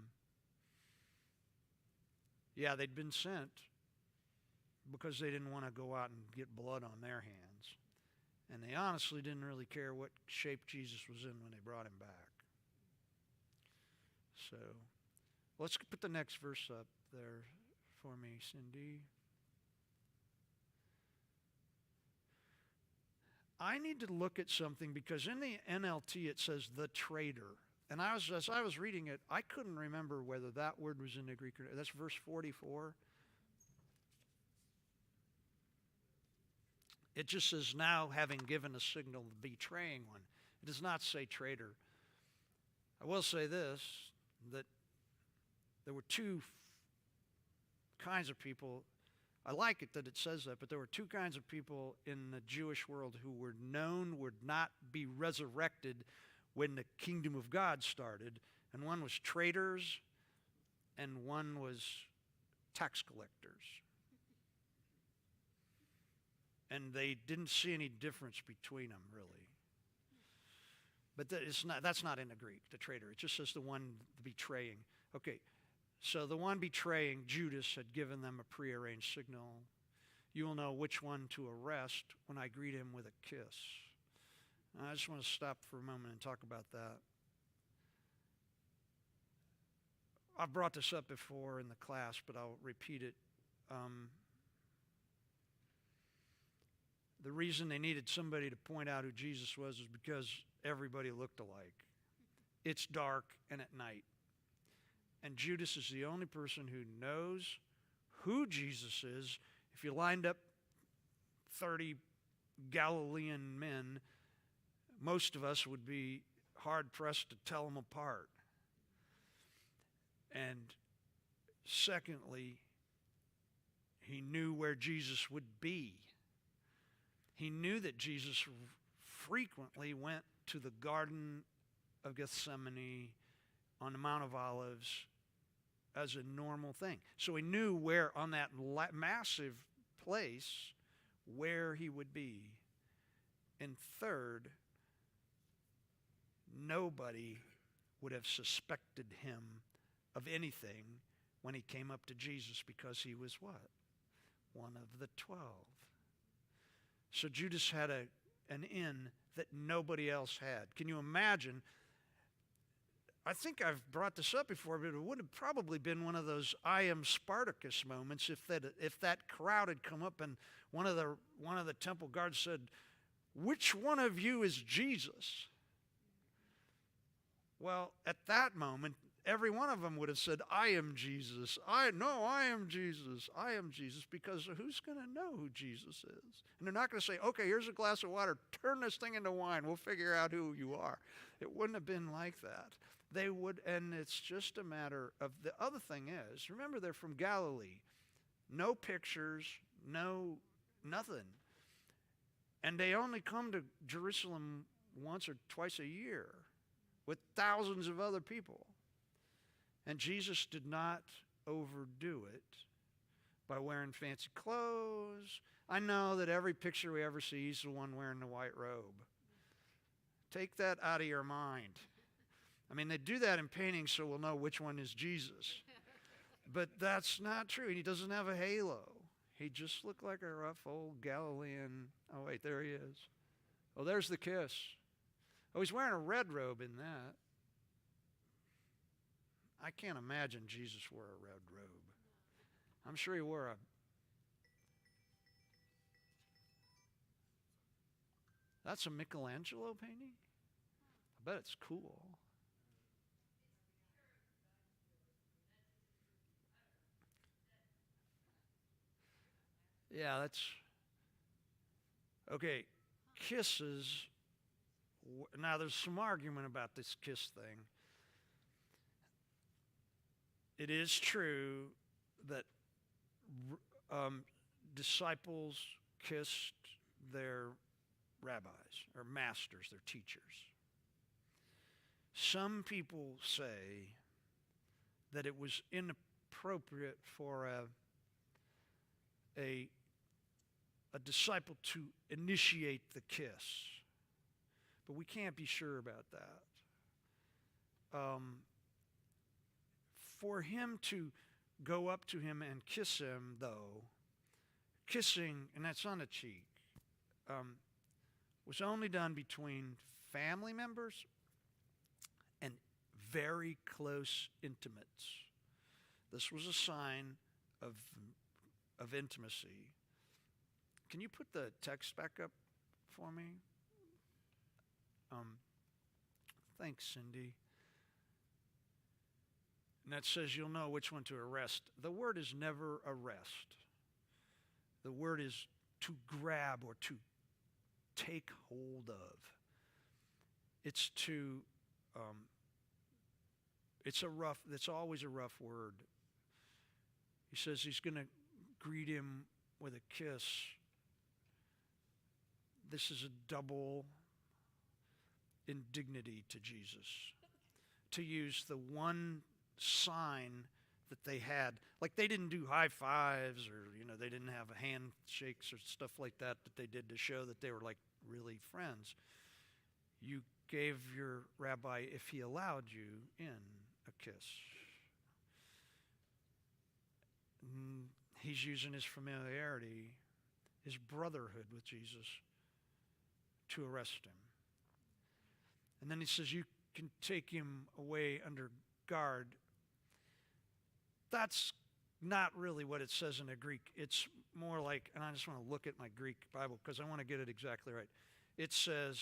They'd been sent because they didn't want to go out and get blood on their hands. And they honestly didn't really care what shape Jesus was in when they brought him back. So, let's put the next verse up there for me, Cindy. I need to look at something because in the NLT it says the traitor. And as I was reading it, I couldn't remember whether that word was in the Greek or not. That's verse 44. It just says, now having given a signal, betraying one. It does not say traitor. I will say this, that there were two kinds of people. I like it that it says that, but there were two kinds of people in the Jewish world who were known would not be resurrected when the kingdom of God started. And one was traitors, and one was tax collectors. And they didn't see any difference between them, really. But that's not in the Greek, the traitor. It just says the one betraying. Okay, so the one betraying, Judas, had given them a prearranged signal. You will know which one to arrest when I greet him with a kiss. I just want to stop for a moment and talk about that. I've brought this up before in the class, but I'll repeat it. The reason they needed somebody to point out who Jesus was is because everybody looked alike. It's dark and at night. And Judas is the only person who knows who Jesus is. If you lined up 30 Galilean men, most of us would be hard-pressed to tell them apart. And secondly, he knew where Jesus would be. He knew that Jesus frequently went to the Garden of Gethsemane on the Mount of Olives as a normal thing. So he knew where on that massive place where he would be. And third, nobody would have suspected him of anything when he came up to Jesus because he was what? One of the 12. So Judas had an in that nobody else had. Can you imagine? I think I've brought this up before, but it would have probably been one of those I am Spartacus moments if that crowd had come up and one of the temple guards said, "Which one of you is Jesus?" Well, at that moment, every one of them would have said, "I am Jesus. I am Jesus. I am Jesus," because who's going to know who Jesus is? And they're not going to say, "Okay, here's a glass of water. Turn this thing into wine. We'll figure out who you are." It wouldn't have been like that. They would, and it's just a matter of, the other thing is, remember, they're from Galilee. No pictures, no nothing. And they only come to Jerusalem once or twice a year with thousands of other people. And Jesus did not overdo it by wearing fancy clothes. I know that every picture we ever see, he's the one wearing the white robe. Take that out of your mind. I mean, they do that in paintings so we'll know which one is Jesus. But that's not true. He doesn't have a halo. He just looked like a rough old Galilean. Oh, wait, there he is. Oh, there's the kiss. Oh, he's wearing a red robe in that. I can't imagine Jesus wore a red robe. I'm sure he wore a... That's a Michelangelo painting? I bet it's cool. Yeah, that's... Okay, kisses. Now, there's some argument about this kiss thing. It is true that disciples kissed their rabbis or masters, their teachers. Some people say that it was inappropriate for a disciple to initiate the kiss. But we can't be sure about that. For him to go up to him and kiss him, though, kissing, and that's on the cheek, was only done between family members and very close intimates. This was a sign of intimacy. Can you put the text back up for me? Thanks, Cindy. And that says you'll know which one to arrest. The word is never arrest. The word is to grab or to take hold of. It's to, it's always a rough word. He says he's going to greet him with a kiss. This is a double indignity to Jesus. To use the one sign that they had, like they didn't do high fives or, they didn't have handshakes or stuff like that they did to show that they were like really friends. You gave your rabbi, if he allowed you in, a kiss. He's using his familiarity, his brotherhood with Jesus to arrest him. And then he says, you can take him away under guard. That's not really what it says in the Greek. It's more like, and I just want to look at my Greek Bible because I want to get it exactly right. It says,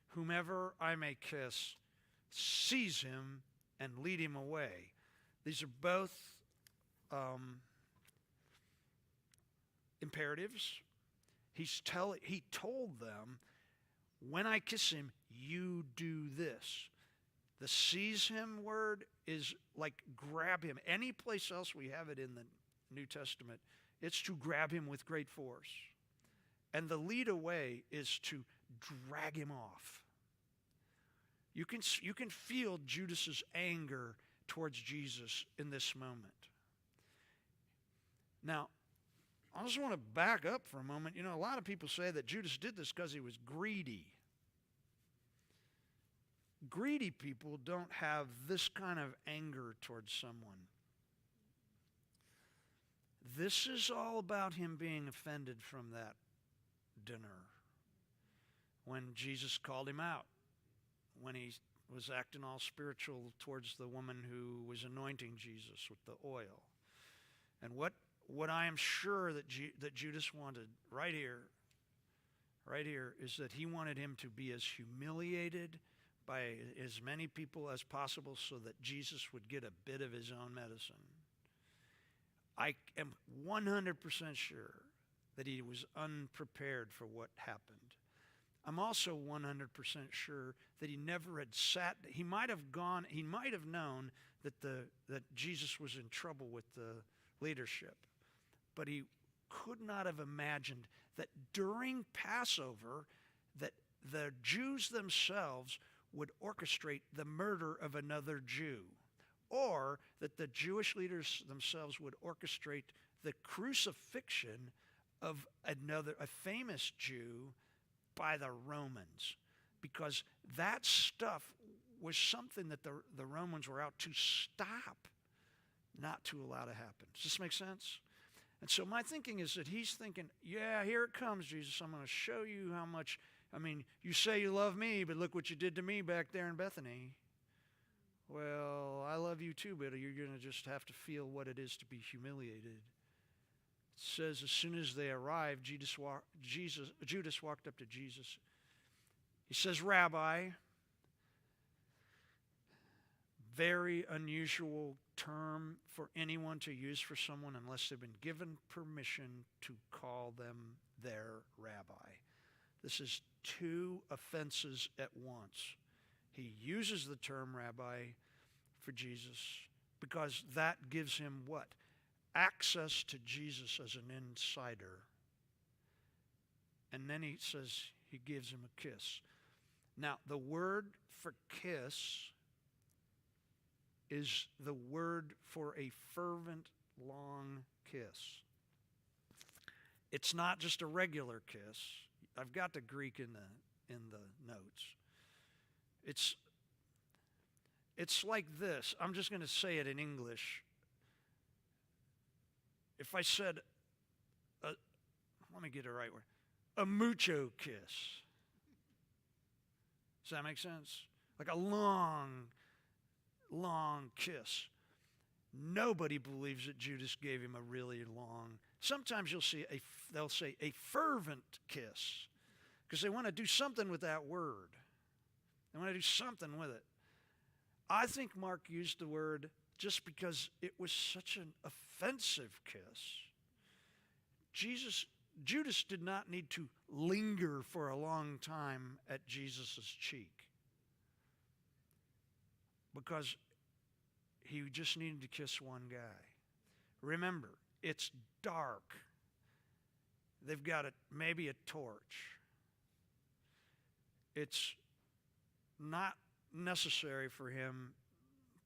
whomever I may kiss, seize him and lead him away. These are both imperatives. He told them, when I kiss him, you do this. The seize him word is like grab him. Any place else we have it in the New Testament, it's to grab him with great force. And the lead away is to drag him off. You can feel Judas's anger towards Jesus in this moment. Now, I just want to back up for a moment. A lot of people say that Judas did this because he was greedy. Greedy people don't have this kind of anger towards someone. This is all about him being offended from that dinner. When Jesus called him out, when he was acting all spiritual towards the woman who was anointing Jesus with the oil. And what I am sure that Judas wanted right here, is that he wanted him to be as humiliated by as many people as possible so that Jesus would get a bit of his own medicine. I am 100% sure that he was unprepared for what happened. I'm also 100% sure that he never had he might have known that Jesus was in trouble with the leadership, but he could not have imagined that during Passover that the Jews themselves would orchestrate the murder of another Jew, or that the Jewish leaders themselves would orchestrate the crucifixion of a famous Jew by the Romans, because that stuff was something that the Romans were out to stop, not to allow to happen. Does this make sense? And so my thinking is that he's thinking, yeah, here it comes, Jesus. I'm going to show you how much, you say you love me, but look what you did to me back there in Bethany. Well, I love you too, but you're going to just have to feel what it is to be humiliated. It says as soon as they arrived, Judas walked up to Jesus. He says, Rabbi, very unusual term for anyone to use for someone unless they've been given permission to call them their rabbi. This is two offenses at once. He uses the term rabbi for Jesus because that gives him what? Access to Jesus as an insider. And then he says he gives him a kiss. Now, the word for kiss is the word for a fervent, long kiss. It's not just a regular kiss. I've got the Greek in the notes. It's like this. I'm just going to say it in English. If I said, let me get it right word, a mucho kiss. Does that make sense? Like a long kiss. Nobody believes that Judas gave him a really long. Sometimes they'll say a fervent kiss because they want to do something with that word. They want to do something with it. I think Mark used the word just because it was such an offensive kiss. Judas did not need to linger for a long time at Jesus' cheek because he just needed to kiss one guy. Remember, it's dark. They've got maybe a torch. It's not necessary for him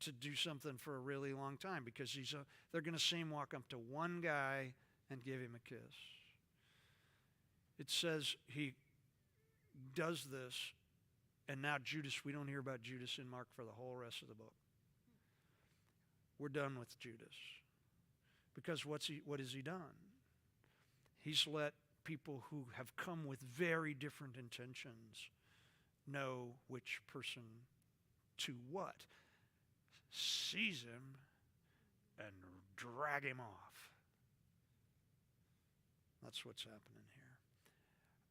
to do something for a really long time because they're going to see him walk up to one guy and give him a kiss. It says he does this, and now Judas, we don't hear about Judas in Mark for the whole rest of the book. We're done with Judas. Because what has he done? He's let people who have come with very different intentions know which person to what? Seize him and drag him off. That's what's happening here.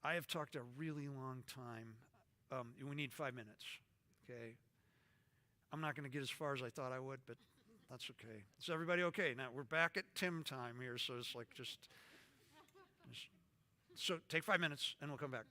I have talked a really long time. We need 5 minutes, okay? I'm not going to get as far as I thought I would, but that's okay. Is everybody okay? Now, we're back at Tim time here, so it's like so take 5 minutes, and we'll come back.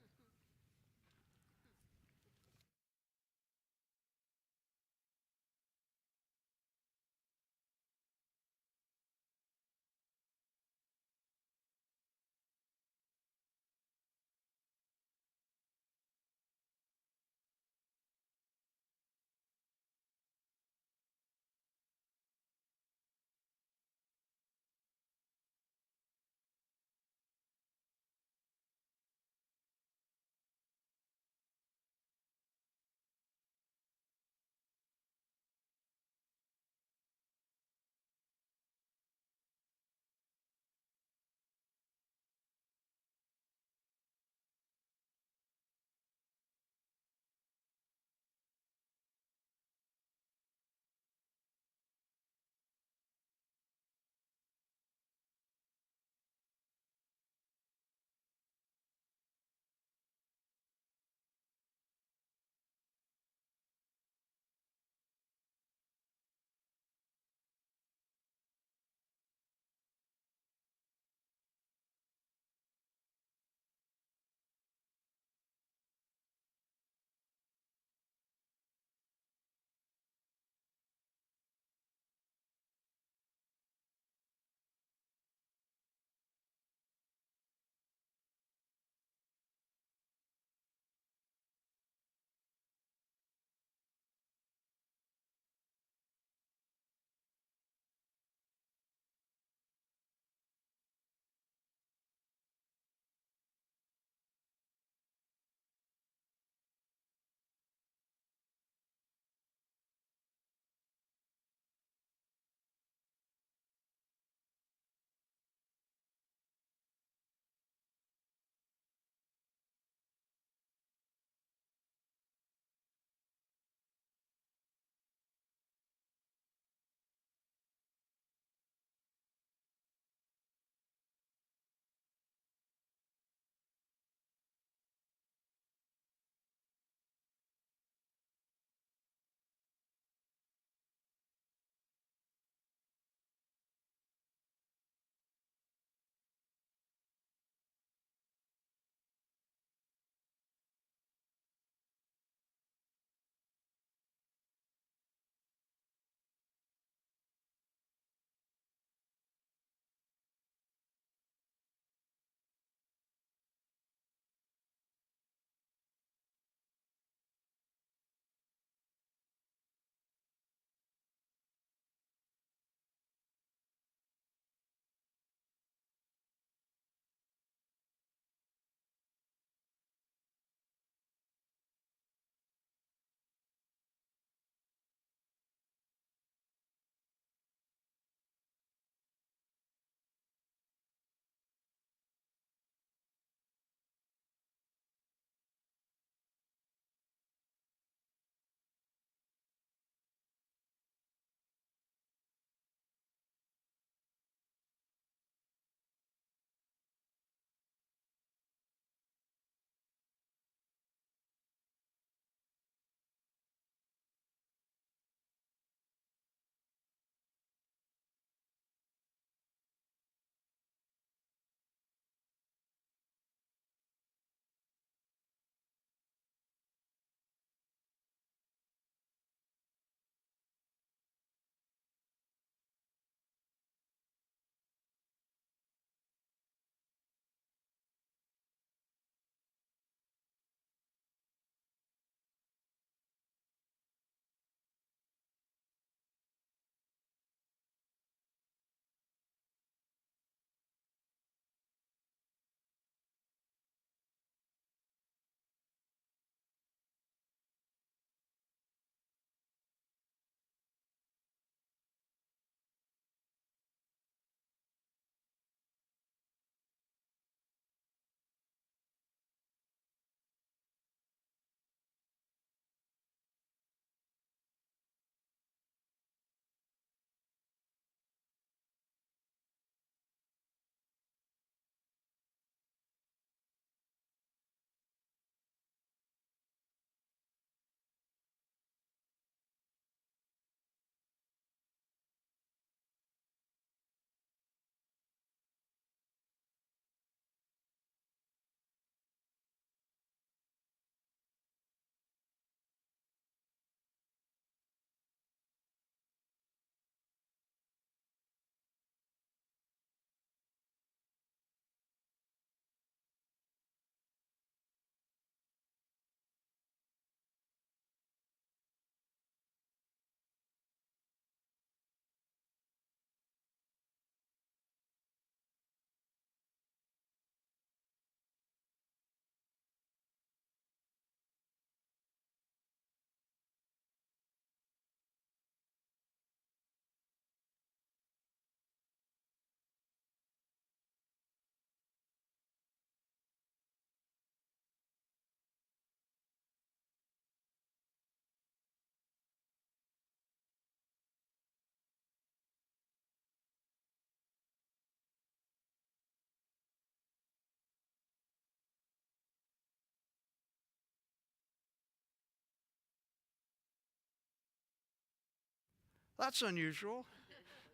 That's unusual.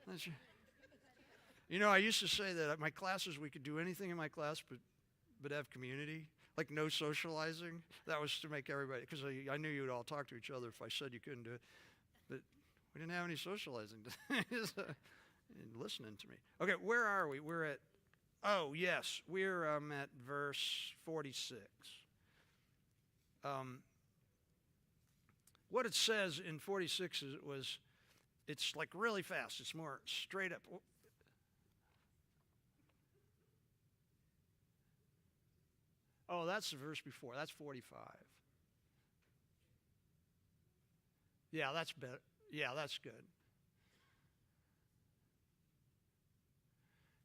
That's, you know, I used to say that at my classes we could do anything in my class but have community, like no socializing. That was to make everybody, because I knew you would all talk to each other if I said you couldn't do it. But we didn't have any socializing and listening to me. Okay, where are we? We're at, oh, yes, we're at verse 46. What it says in 46 it's like really fast. It's more straight up. Oh, that's the verse before. That's 45. Yeah, that's better. Yeah, that's good.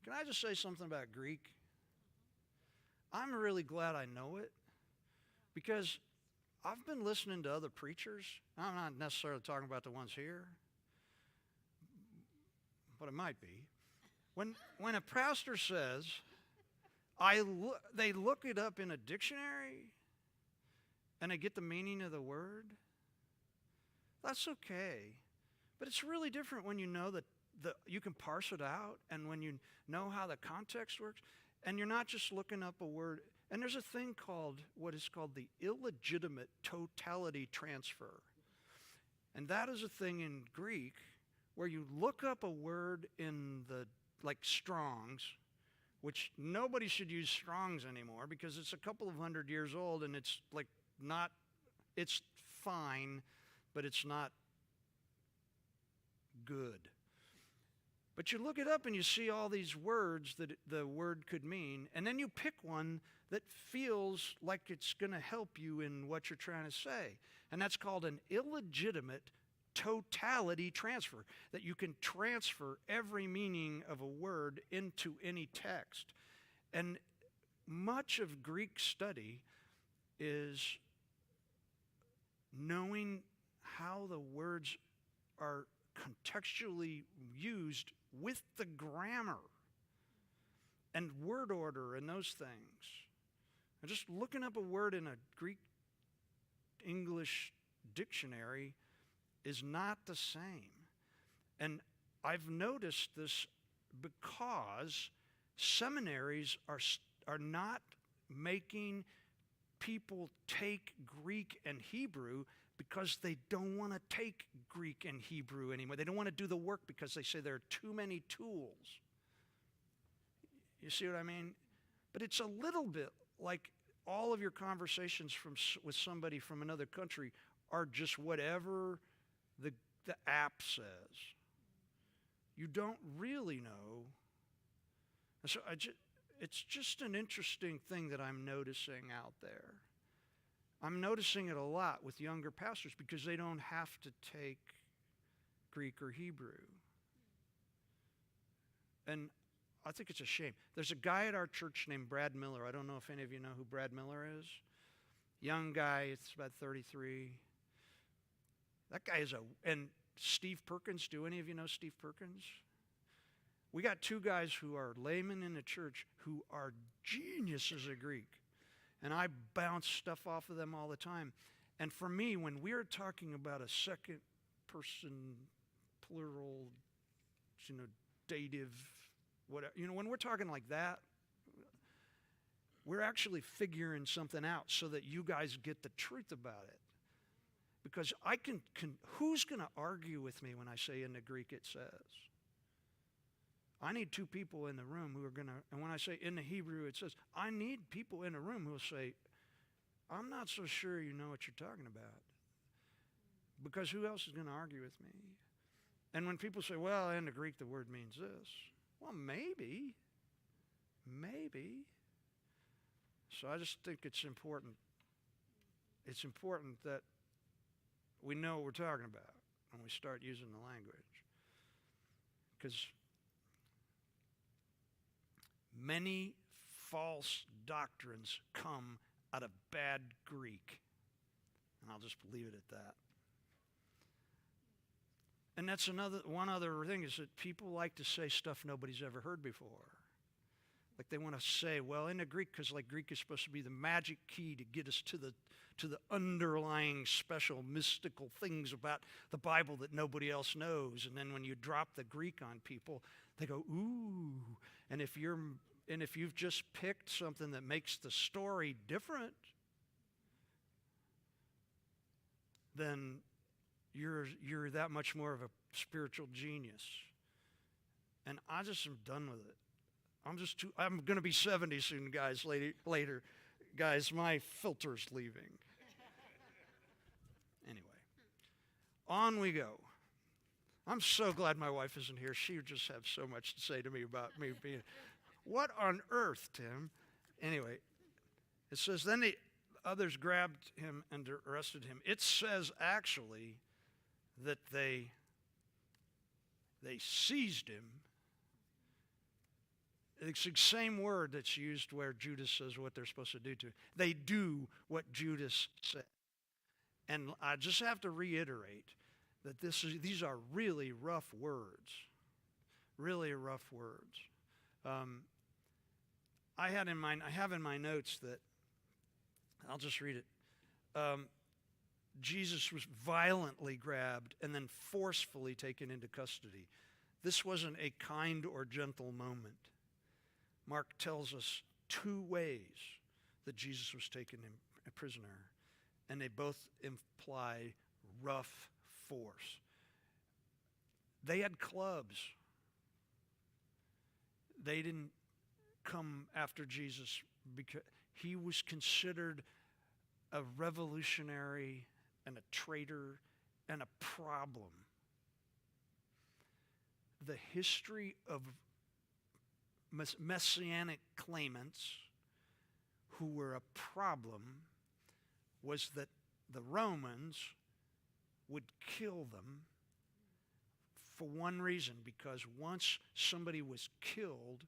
Can I just say something about Greek? I'm really glad I know it because I've been listening to other preachers. I'm not necessarily talking about the ones here, but it might be. When a pastor says, they look it up in a dictionary and they get the meaning of the word, that's okay. But it's really different when you know that you can parse it out and when you know how the context works and you're not just looking up a word. And there's a thing called what is called the illegitimate totality transfer. And that is a thing in Greek where you look up a word in the, like Strong's, which nobody should use Strong's anymore because it's a couple of 100 years old and it's like not, it's fine, but it's not good. But you look it up and you see all these words that the word could mean, and then you pick one that feels like it's going to help you in what you're trying to say. And that's called an illegitimate totality transfer, that you can transfer every meaning of a word into any text. And much of Greek study is knowing how the words are contextually used with the grammar and word order and those things. And just looking up a word in a Greek English dictionary is not the same. And I've noticed this because seminaries are not making people take Greek and Hebrew because they don't want to take Greek and Hebrew anymore. They don't want to do the work because they say there are too many tools. You see what I mean? But it's a little bit like all of your conversations with somebody from another country are just whatever the app says. You don't really know. And so it's just an interesting thing that I'm noticing out there. I'm noticing it a lot with younger pastors because they don't have to take Greek or Hebrew. And I think it's a shame. There's a guy at our church named Brad Miller. I don't know if any of you know who Brad Miller is. Young guy, it's about 33. That guy and Steve Perkins, do any of you know Steve Perkins? We got two guys who are laymen in the church who are geniuses at Greek. And I bounce stuff off of them all the time. And for me, when we're talking about a second person, plural, dative, whatever, when we're talking like that, we're actually figuring something out so that you guys get the truth about it. Because who's going to argue with me when I say in the Greek it says? I need two people in the room who are going to, and when I say in the Hebrew it says, I need people in the room who will say, I'm not so sure you know what you're talking about. Because who else is going to argue with me? And when people say, well, in the Greek the word means this. Well, maybe. So I just think it's important. It's important that we know what we're talking about when we start using the language. Because many false doctrines come out of bad Greek. And I'll just leave it at that. And that's one other thing is that people like to say stuff nobody's ever heard before. Like they want to say, well, in the Greek, because like Greek is supposed to be the magic key to get us to the underlying special mystical things about the Bible that nobody else knows. And then when you drop the Greek on people, they go, ooh. And if you've just picked something that makes the story different, then you're that much more of a spiritual genius. And I just am done with it. I'm going to be 70 soon, guys, later. Guys, my filter's leaving. Anyway, on we go. I'm so glad my wife isn't here. She would just have so much to say to me about me being, what on earth, Tim? Anyway, it says, then the others grabbed him and arrested him. It says actually that they seized him. It's the same word that's used where Judas says what they're supposed to do to him. They do what Judas said. And I just have to reiterate that these are really rough words. Really rough words. I have in my notes that, I'll just read it. Jesus was violently grabbed and then forcefully taken into custody. This wasn't a kind or gentle moment. Mark tells us 2 ways that Jesus was taken a prisoner, and they both imply rough force. They had clubs. They didn't come after Jesus because he was considered a revolutionary and a traitor and a problem. The history of messianic claimants who were a problem was that the Romans would kill them for one reason, because once somebody was killed,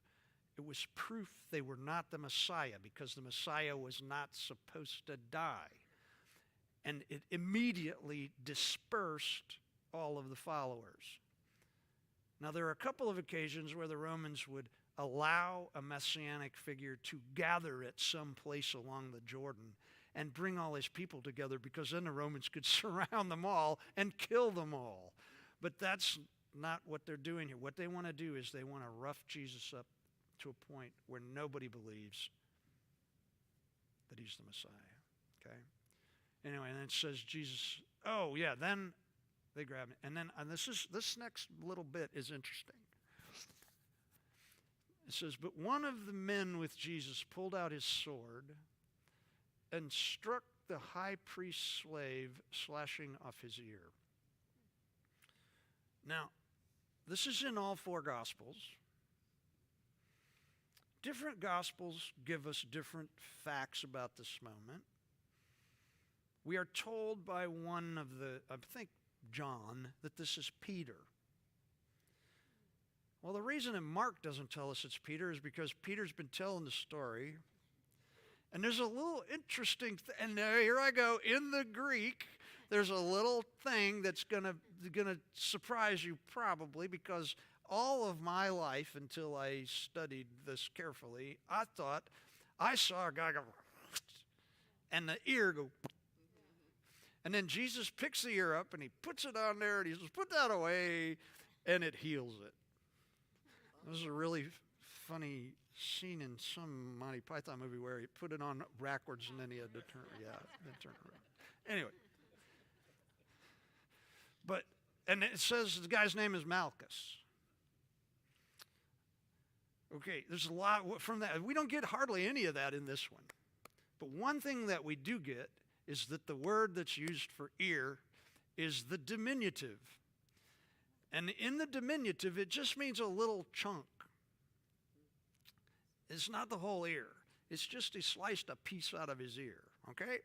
it was proof they were not the Messiah, because the Messiah was not supposed to die. And it immediately dispersed all of the followers. Now, there are a couple of occasions where the Romans would allow a messianic figure to gather at some place along the Jordan and bring all his people together, because then the Romans could surround them all and kill them all. But that's not what they're doing here. What they want to do is they want to rough Jesus up to a point where nobody believes that he's the Messiah. Okay? Anyway, and then it says Jesus, oh yeah, then they grab him. And then this next little bit is interesting. It says, but one of the men with Jesus pulled out his sword and struck the high priest's slave, slashing off his ear. Now, this is in all 4 Gospels. Different Gospels give us different facts about this moment. We are told by one of I think John, that this is Peter. Well, the reason that Mark doesn't tell us it's Peter is because Peter's been telling the story. And there's a little interesting, and here I go, in the Greek, there's a little thing that's gonna surprise you probably, because all of my life until I studied this carefully, I thought I saw a guy go, and the ear go, and then Jesus picks the ear up and he puts it on there and he says, put that away, and it heals it. This is a really funny scene in some Monty Python movie where he put it on backwards and then he had to turn around. Anyway. And it says the guy's name is Malchus. Okay, there's a lot from that. We don't get hardly any of that in this one. But one thing that we do get is that the word that's used for ear is the diminutive. And in the diminutive, it just means a little chunk. It's not the whole ear. It's just he sliced a piece out of his ear, okay?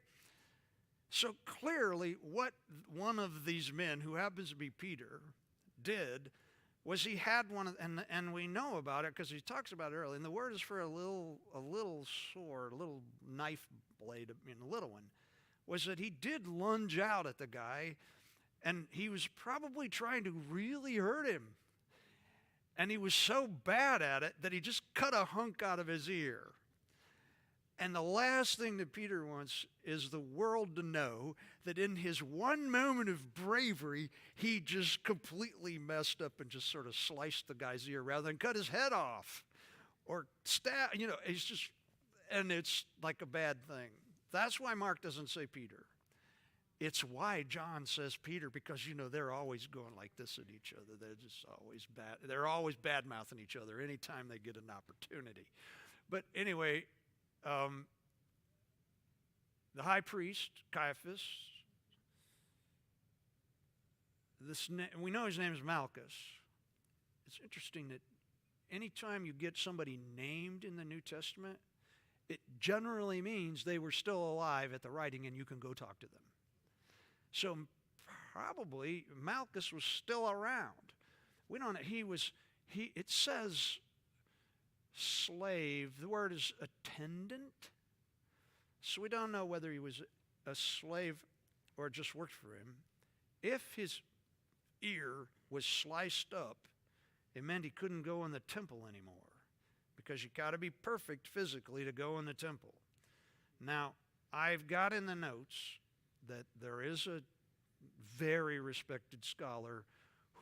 So clearly what one of these men, who happens to be Peter, did was he had one of, and we know about it because he talks about it earlier, and the word is for a little sword, a little knife blade, a little one, was that he did lunge out at the guy, and he was probably trying to really hurt him. And he was so bad at it that he just cut a hunk out of his ear. And the last thing that Peter wants is the world to know that in his one moment of bravery, he just completely messed up and just sort of sliced the guy's ear rather than cut his head off or stab. It's just, and it's like a bad thing. That's why Mark doesn't say Peter. It's why John says Peter, because, they're always going like this at each other. They're just always bad. They're always bad-mouthing each other anytime they get an opportunity. But anyway, the high priest, Caiaphas, we know his name is Malchus. It's interesting that anytime you get somebody named in the New Testament, it generally means they were still alive at the writing and you can go talk to them. So probably Malchus was still around. We don't know. It says slave. The word is attendant. So we don't know whether he was a slave or just worked for him. If his ear was sliced up, it meant he couldn't go in the temple anymore, because you got to be perfect physically to go in the temple. Now, I've got in the notes that there is a very respected scholar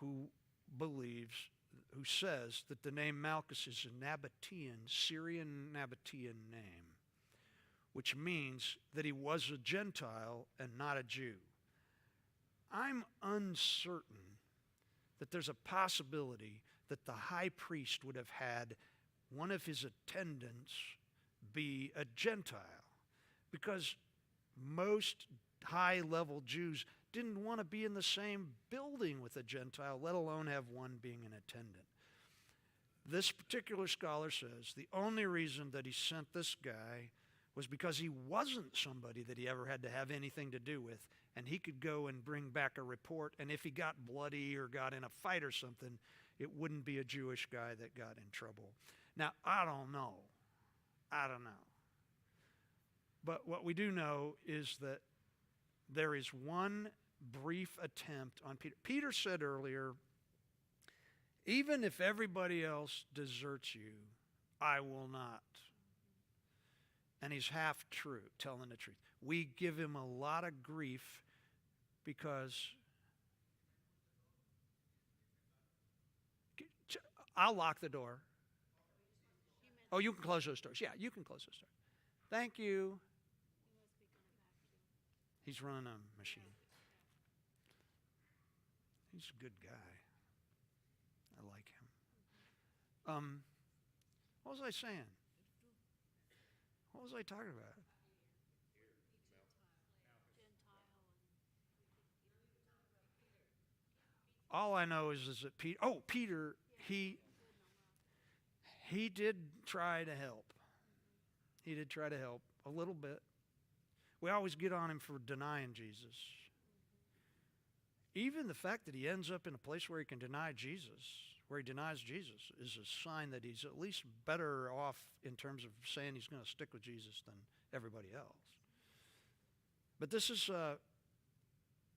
who says that the name Malchus is a Nabatean, Syrian Nabatean name, which means that he was a Gentile and not a Jew. I'm uncertain that there's a possibility that the high priest would have had one of his attendants be a Gentile, because most high-level Jews didn't want to be in the same building with a Gentile, let alone have one being an attendant. This particular scholar says the only reason that he sent this guy was because he wasn't somebody that he ever had to have anything to do with, and he could go and bring back a report, and if he got bloody or got in a fight or something, it wouldn't be a Jewish guy that got in trouble. Now, I don't know. But what we do know is that there is one brief attempt on Peter. Peter said earlier, even if everybody else deserts you, I will not. And he's half true, telling the truth. We give him a lot of grief because I'll lock the door. Oh, you can close those doors. Yeah, you can close those doors. Thank you. He's running a machine. He's a good guy. I like him. What was I saying? What was I talking about? All I know is that Peter, he did try to help. He did try to help a little bit. We always get on him for denying Jesus. Even the fact that he ends up in a place where he can deny Jesus, where he denies Jesus, is a sign that he's at least better off in terms of saying he's going to stick with Jesus than everybody else. But this is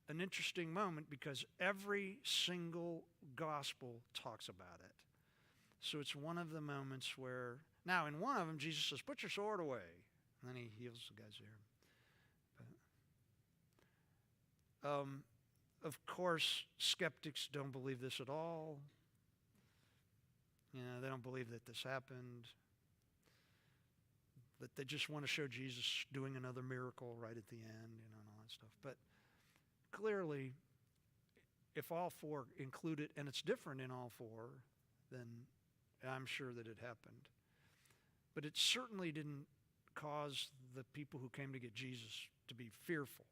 an interesting moment because every single gospel talks about it. So it's one of the moments where, now in one of them, Jesus says, put your sword away. And then he heals the guy's ear. Of course, skeptics don't believe this at all. They don't believe that this happened. That they just want to show Jesus doing another miracle right at the end, and all that stuff. But clearly, if all four include it, and it's different in all four, then I'm sure that it happened. But it certainly didn't cause the people who came to get Jesus to be fearful.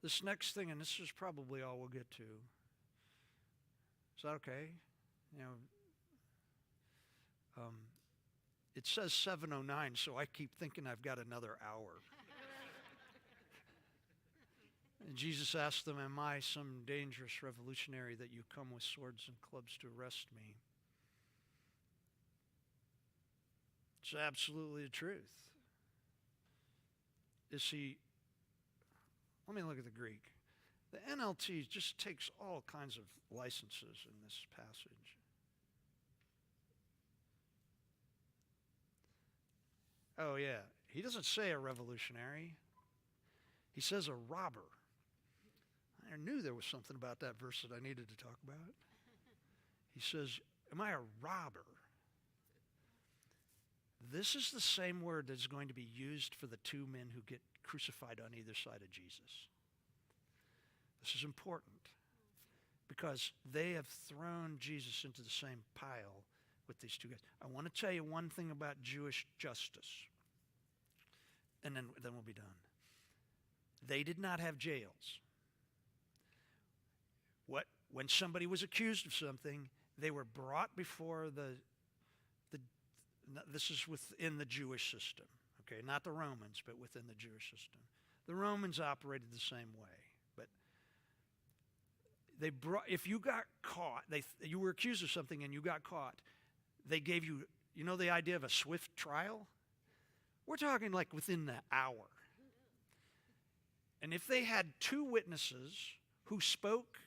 This next thing, and this is probably all we'll get to. Is that okay? It says 7:09, so I keep thinking I've got another hour. And Jesus asked them, am I some dangerous revolutionary that you come with swords and clubs to arrest me? It's absolutely the truth. Let me look at the Greek. The NLT just takes all kinds of licenses in this passage. Oh, yeah. He doesn't say a revolutionary. He says a robber. I knew there was something about that verse that I needed to talk about. He says, am I a robber? This is the same word that's going to be used for the two men who get crucified on either side of Jesus. This is important because they have thrown Jesus into the same pile with these two guys. I want to tell you one thing about Jewish justice, and then we'll be done. They did not have jails. When somebody was accused of something, they were brought before this is within the Jewish system, okay? Not the Romans, but within the Jewish system. The Romans operated the same way, but if you got caught, you were accused of something and you got caught, they gave you, the idea of a swift trial? We're talking like within the hour. And if they had two witnesses who spoke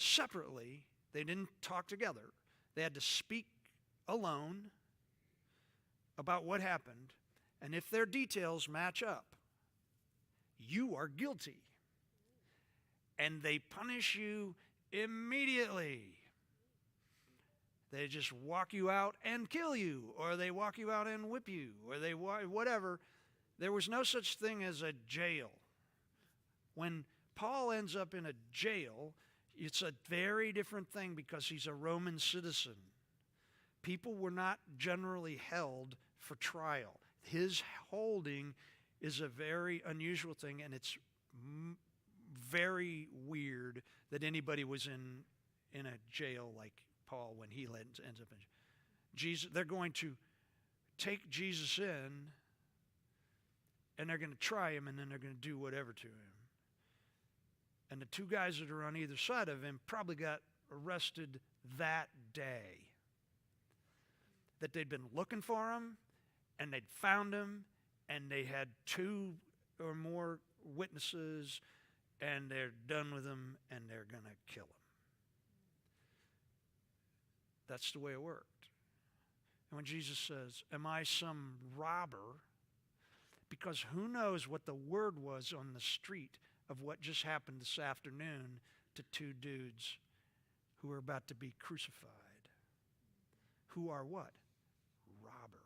separately, they didn't talk together, they had to speak alone about what happened, and if their details match up, you are guilty. And they punish you immediately. They just walk you out and kill you, or they walk you out and whip you, or they whatever. There was no such thing as a jail. When Paul ends up in a jail, it's a very different thing because he's a Roman citizen. People were not generally held for trial. His holding is a very unusual thing, and it's very weird that anybody was in a jail like Paul when he ends up in Jesus. They're going to take Jesus in, and they're going to try him, and then they're going to do whatever to him. And the two guys that are on either side of him probably got arrested that day. That they'd been looking for him, and they'd found him, and they had two or more witnesses, and they're done with him, and they're going to kill him. That's the way it worked. And when Jesus says, am I some robber? Because who knows what the word was on the street of what just happened this afternoon to two dudes who are about to be crucified. Who are what? Robbers.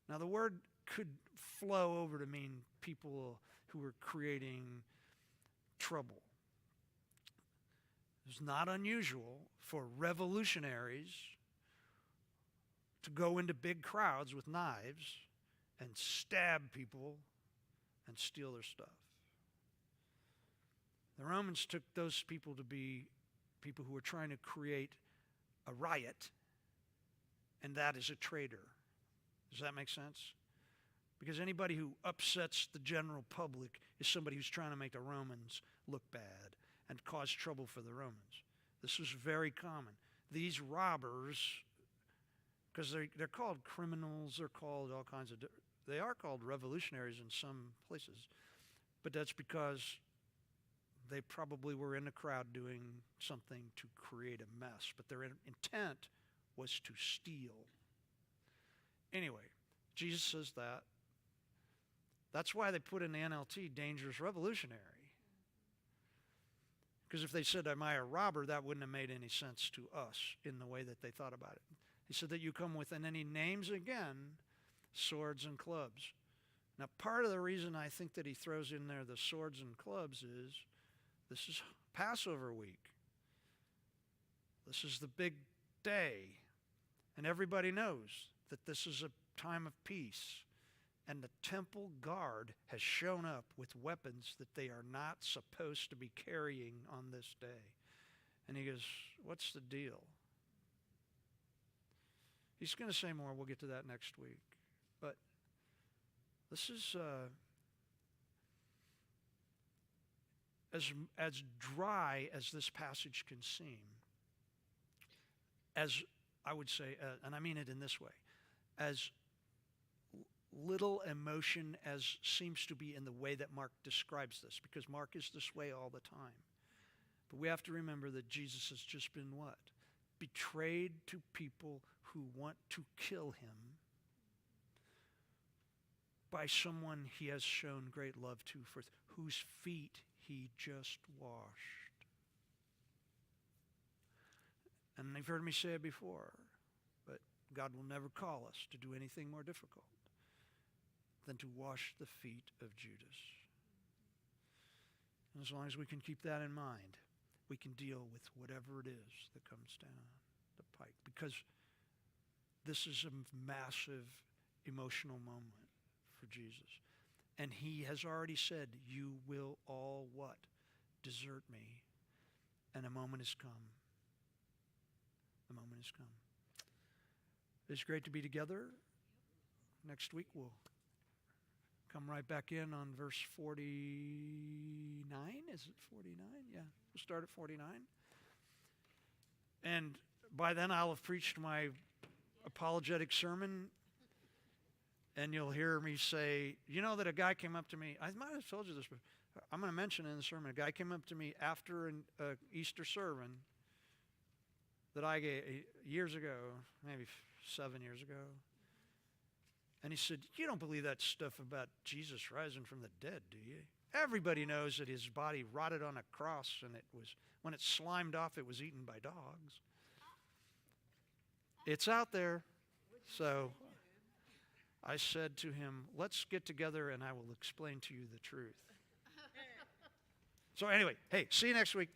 Now the word could flow over to mean people who are creating trouble. It's not unusual for revolutionaries to go into big crowds with knives and stab people and steal their stuff. The Romans took those people to be people who were trying to create a riot, and that is a traitor. Does that make sense? Because anybody who upsets the general public is somebody who's trying to make the Romans look bad and cause trouble for the Romans. This was very common. These robbers, because they're called criminals, they're called all kinds of they are called revolutionaries in some places, but that's because they probably were in the crowd doing something to create a mess, but their intent was to steal. Anyway, Jesus says that. That's why they put in the NLT, dangerous revolutionary. Because if they said, am I a robber, that wouldn't have made any sense to us in the way that they thought about it. He said that you come with, and then he names again swords and clubs. Now, part of the reason I think that he throws in there the swords and clubs is this is Passover week. This is the big day. And everybody knows that this is a time of peace. And the temple guard has shown up with weapons that they are not supposed to be carrying on this day. And he goes, what's the deal? He's going to say more. We'll get to that next week. But this is as dry as this passage can seem, as I would say, and I mean it in this way, as little emotion as seems to be in the way that Mark describes this, because Mark is this way all the time. But we have to remember that Jesus has just been what? Betrayed to people who want to kill him by someone he has shown great love to, for whose feet he just washed. And you've heard me say it before, but God will never call us to do anything more difficult than to wash the feet of Judas. And as long as we can keep that in mind, we can deal with whatever it is that comes down the pike. Because this is a massive emotional moment for Jesus. And he has already said, you will all what? Desert me. And a moment has come. The moment has come. It's great to be together. Next week we'll come right back in on verse 49. Is it 49? Yeah, we'll start at 49. And by then I'll have preached my apologetic sermon, and you'll hear me say, you know that a guy came up to me. I might have told you this, but I'm going to mention it in the sermon. A guy came up to me after an Easter sermon that I gave years ago, maybe 7 years ago. And he said, you don't believe that stuff about Jesus rising from the dead, do you? Everybody knows that his body rotted on a cross, and it was, when it slimed off, it was eaten by dogs. It's out there. So I said to him, let's get together and I will explain to you the truth. So anyway, hey, see you next week.